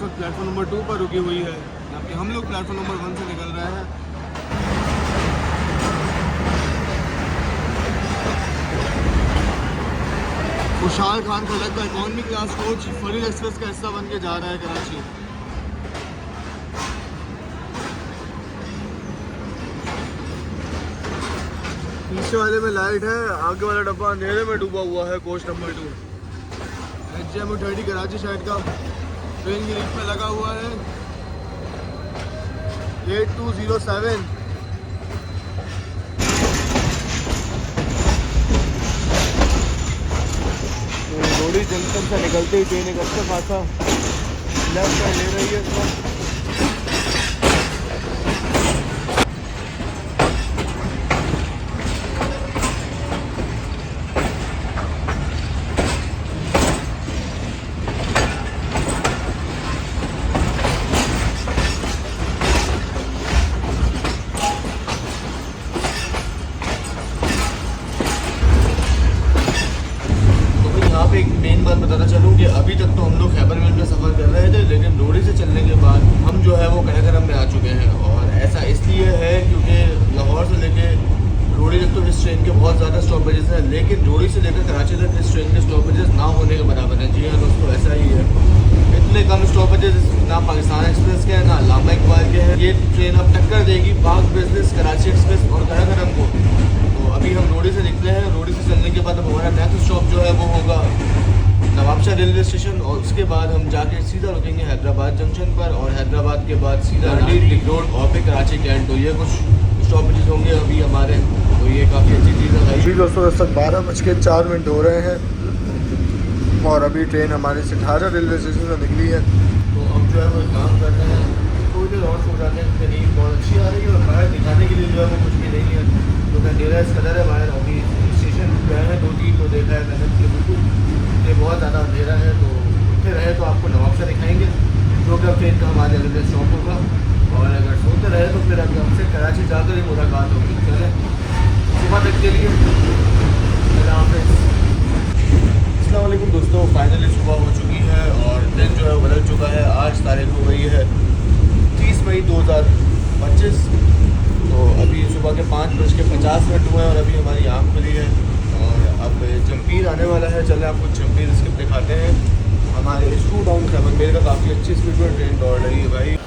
वक्त प्लेटफॉर्म नंबर 2 पर रुकी हुई है, जबकि हम लोग प्लेटफॉर्म नंबर 1 से निकल रहे हैं। खुशहाल खान को लगता है economy class coach Farid express का हिस्सा बन के जा रहा है कराची। पीछे वाले में लाइट है, आगे वाला डब्बा अंधेरे में डूबा हुआ है। Coach number 2 HM30 Karachi side का ट्रेन की लिफ्ट में लगा हुआ है 8207। रोडी जंक्शन से निकलते ही ट्रेन एक अच्छा खासा लेफ्ट टर्न ले रही है इस वक्त। एक मेन बात बताना चाहूँ कि अभी तक तो हम लोग खैबर मिल में सफ़र कर रहे थे, लेकिन रोडी से चलने के बाद हम जो है वो कनाकरम में आ चुके हैं। और ऐसा इसलिए है क्योंकि लाहौर से लेके रोडी तक तो इस ट्रेन के बहुत ज़्यादा स्टॉपेजेस हैं, लेकिन रोडी से लेकर कराची तक इस ट्रेन के स्टॉपेजेस ना होने के बराबर हैं। जी हाँ दोस्तों, ऐसा ही है। इतने कम स्टॉपेजेस ना पाकिस्तान एक्सप्रेस के हैं ना अल्लामा इकबाल के हैं। ये ट्रेन अब टक्कर देगी पाक बिजनेस, कराची एक्सप्रेस और कनाकरम को। तो अभी हम रोडी से निकले हैं। रोडी से चलने के बाद अब हमारा नेक्स्ट स्टॉप जो है वो होगा नवाबशाह रेलवे स्टेशन, और उसके बाद हम जाके सीधा रुकेंगे हैदराबाद जंक्शन पर, और हैदराबाद के बाद सीधा रिंग रोड और फिर कराची कैंट। तो ये कुछ स्टॉपेजेस होंगे अभी हमारे, तो ये काफ़ी अच्छी चीज़ है। जी दोस्तों, इस वक्त 12:04 हो रहे हैं और अभी ट्रेन हमारे सिठारा रेलवे स्टेशन से निकली है। तो हम जो है वो काम कर रहे हैं, थोड़ी देर और सो जाते हैं। नींद बहुत अच्छी आ रही है और बाहर दिखाने के लिए जो है वो कुछ भी नहीं है, क्योंकि अंधेरा इस कदर है बाहर। अभी स्टेशन गए हैं 2-3 तो देखा है मैंने कि बिल्कुल ये बहुत ज़्यादा अंधेरा है। तो उठे रहे तो आपको नवाबशाह दिखाएंगे, जो कि अब ट्रेन का हमारे अगले स्टॉप होगा। और अगर सोते रहे तो फिर अभी हमसे कराची जाकर ही मुलाकात होगी। चलें सुबह तक के लिए अल्लाह हाफ़िज़। अस्सलाम वालेकुम दोस्तों, फाइनली सुबह हो चुकी है और दिन जो है बदल चुका है। आज तारीख हो गई है 30 मई 2025। तो अभी सुबह के 5:50 हुए हैं और अभी हमारी आँख खुली है और अब जमपीर आने वाला है। चलें आपको जमपीर स्किप दिखाते हैं। हमारे टू डाउन खैबर मेरे का काफ़ी अच्छी स्पीड पर ट्रेन दौड़ रही है भाई।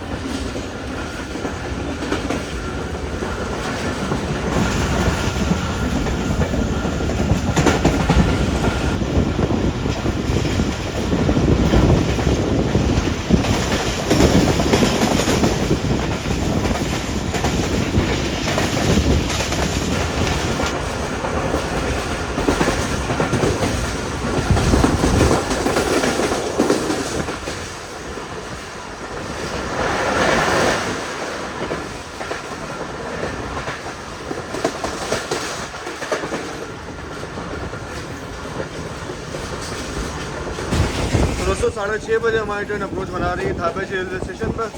दोस्तों 6:30 बजे हमारी ट्रेन अप्रोच बना रही है थापेश रेलवे स्टेशन पर।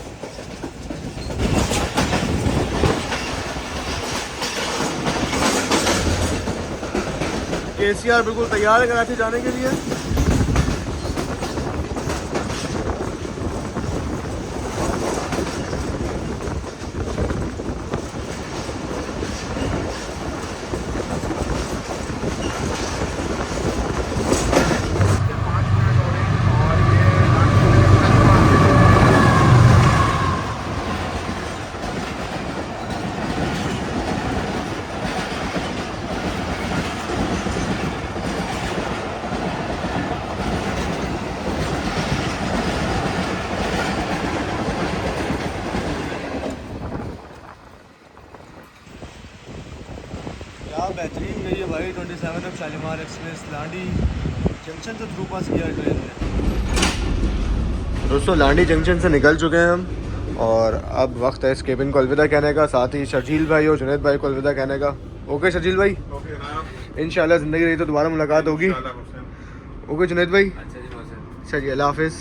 KCR बिल्कुल तैयार है कराची जाने के लिए। तरफ शालीमार एक्सप्रेस लांडी जंक्शन से थ्रू पास किया ट्रेन ने। दोस्तों लांडी जंक्शन से निकल चुके हैं हम और अब वक्त है इस केबिन को अलविदा कहने का, साथ ही शर्जील भाई और जुनैद भाई को अलविदा कहने का। ओके शर्जील भाई, इंशाल्लाह ज़िंदगी रही तो दोबारा मुलाकात होगी। ओके जुनैद भाई, चलिए अल्लाह हाफिज़।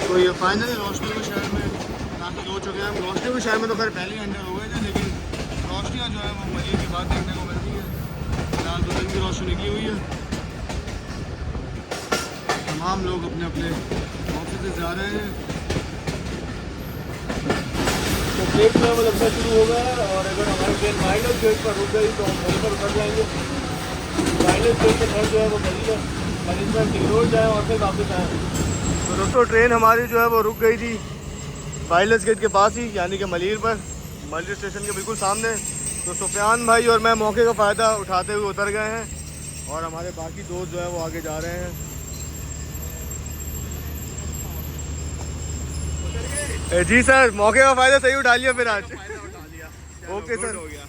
तो ये फाइनली रोशनी के शहर में दाखिल हो चुके हैं हम। रोशनी के शहर में तो खैर पहले ही एंटर हो गए थे, लेकिन रोशनियाँ जो है वो मलिर के बाद देखने को मिलती है। फिलहाल तो दिन की रोशनी निकली हुई है, तमाम लोग अपने अपने ऑफिस से जा रहे हैं। तो गेट जो है वो लगना शुरू हो गया है और अगर हमारी ट्रेन माइनस गेट पर रुक गई तो हम वहीं पर उतर जाएंगे। माइनस गेट के घर जो है वो मलिर पर टी रोड जाए और फिर वापस आए। तो दोस्तों ट्रेन हमारी जो है वो रुक गई थी वायरलेस गेट के पास ही, यानी कि मलिर पर, मलिर स्टेशन के बिल्कुल सामने। तो सुफियान भाई और मैं मौके का फ़ायदा उठाते हुए उतर गए हैं और हमारे बाकी दोस्त जो है वो आगे जा रहे हैं। जी सर, मौके का फ़ायदा सही उठा लिया फिर आज। ओके सर, हो गया।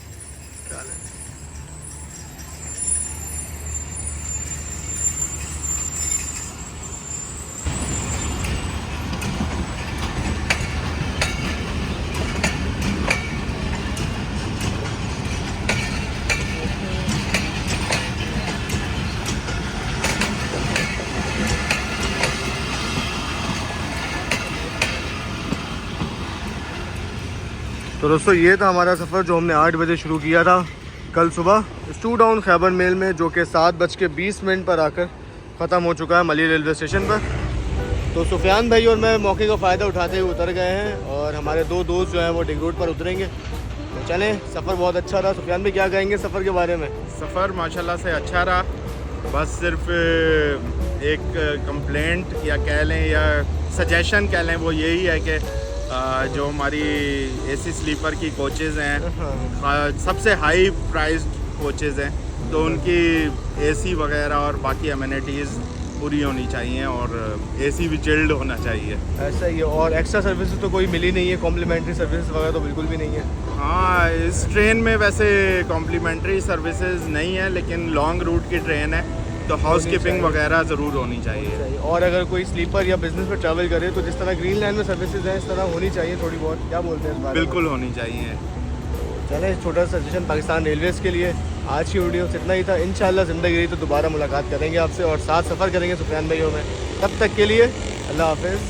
तो दोस्तों ये था हमारा सफ़र जो हमने 8 बजे शुरू किया था कल सुबह स्टू डाउन खैबर मेल में, जो कि 7:20 पर आकर ख़त्म हो चुका है मलिर रेलवे स्टेशन पर। तो सुफियान भाई और मैं मौके का फ़ायदा उठाते हुए उतर गए हैं और हमारे दो दोस्त जो हैं वो डिग रोड पर उतरेंगे। तो चलें, सफ़र बहुत अच्छा रहा। सुफियान भाई क्या कहेंगे सफ़र के बारे में? सफ़र माशाल्लाह से अच्छा रहा, बस सिर्फ एक कंप्लेंट या कह लें या सजेशन कह लें, वो यही है कि जो हमारी एसी स्लीपर की कोचेज़ हैं, सबसे हाई प्राइस्ड कोचेज़ हैं, तो उनकी एसी वगैरह और बाकी अमेनिटीज़ पूरी होनी चाहिए और एसी भी चिल्ड होना चाहिए। ऐसा ही है। और एक्स्ट्रा सर्विसेज तो कोई मिली नहीं है, कॉम्प्लीमेंट्री सर्विसेज वगैरह तो बिल्कुल भी नहीं है। हाँ, इस ट्रेन में वैसे कॉम्प्लीमेंट्री सर्विसेज नहीं है, लेकिन लॉन्ग रूट की ट्रेन है तो हाउस कीपिंग वगैरह ज़रूर होनी चाहिए। और अगर कोई स्लीपर या बिजनेस में ट्रैवल करे तो जिस तरह ग्रीन लाइन में सर्विसेज हैं इस तरह होनी चाहिए थोड़ी बहुत। क्या बोलते हैं इस बारे में? बिल्कुल होनी चाहिए। चले, छोटा सा सजेशन पाकिस्तान रेलवेज़ के लिए। आज की वीडियो से इतना ही था। इंशाल्लाह ज़िंदगी रही तो दोबारा मुलाकात करेंगे आपसे और साथ सफ़र करेंगे सुफियान भाई और मैं। तब तक के लिए अल्लाह हाफ़िज़।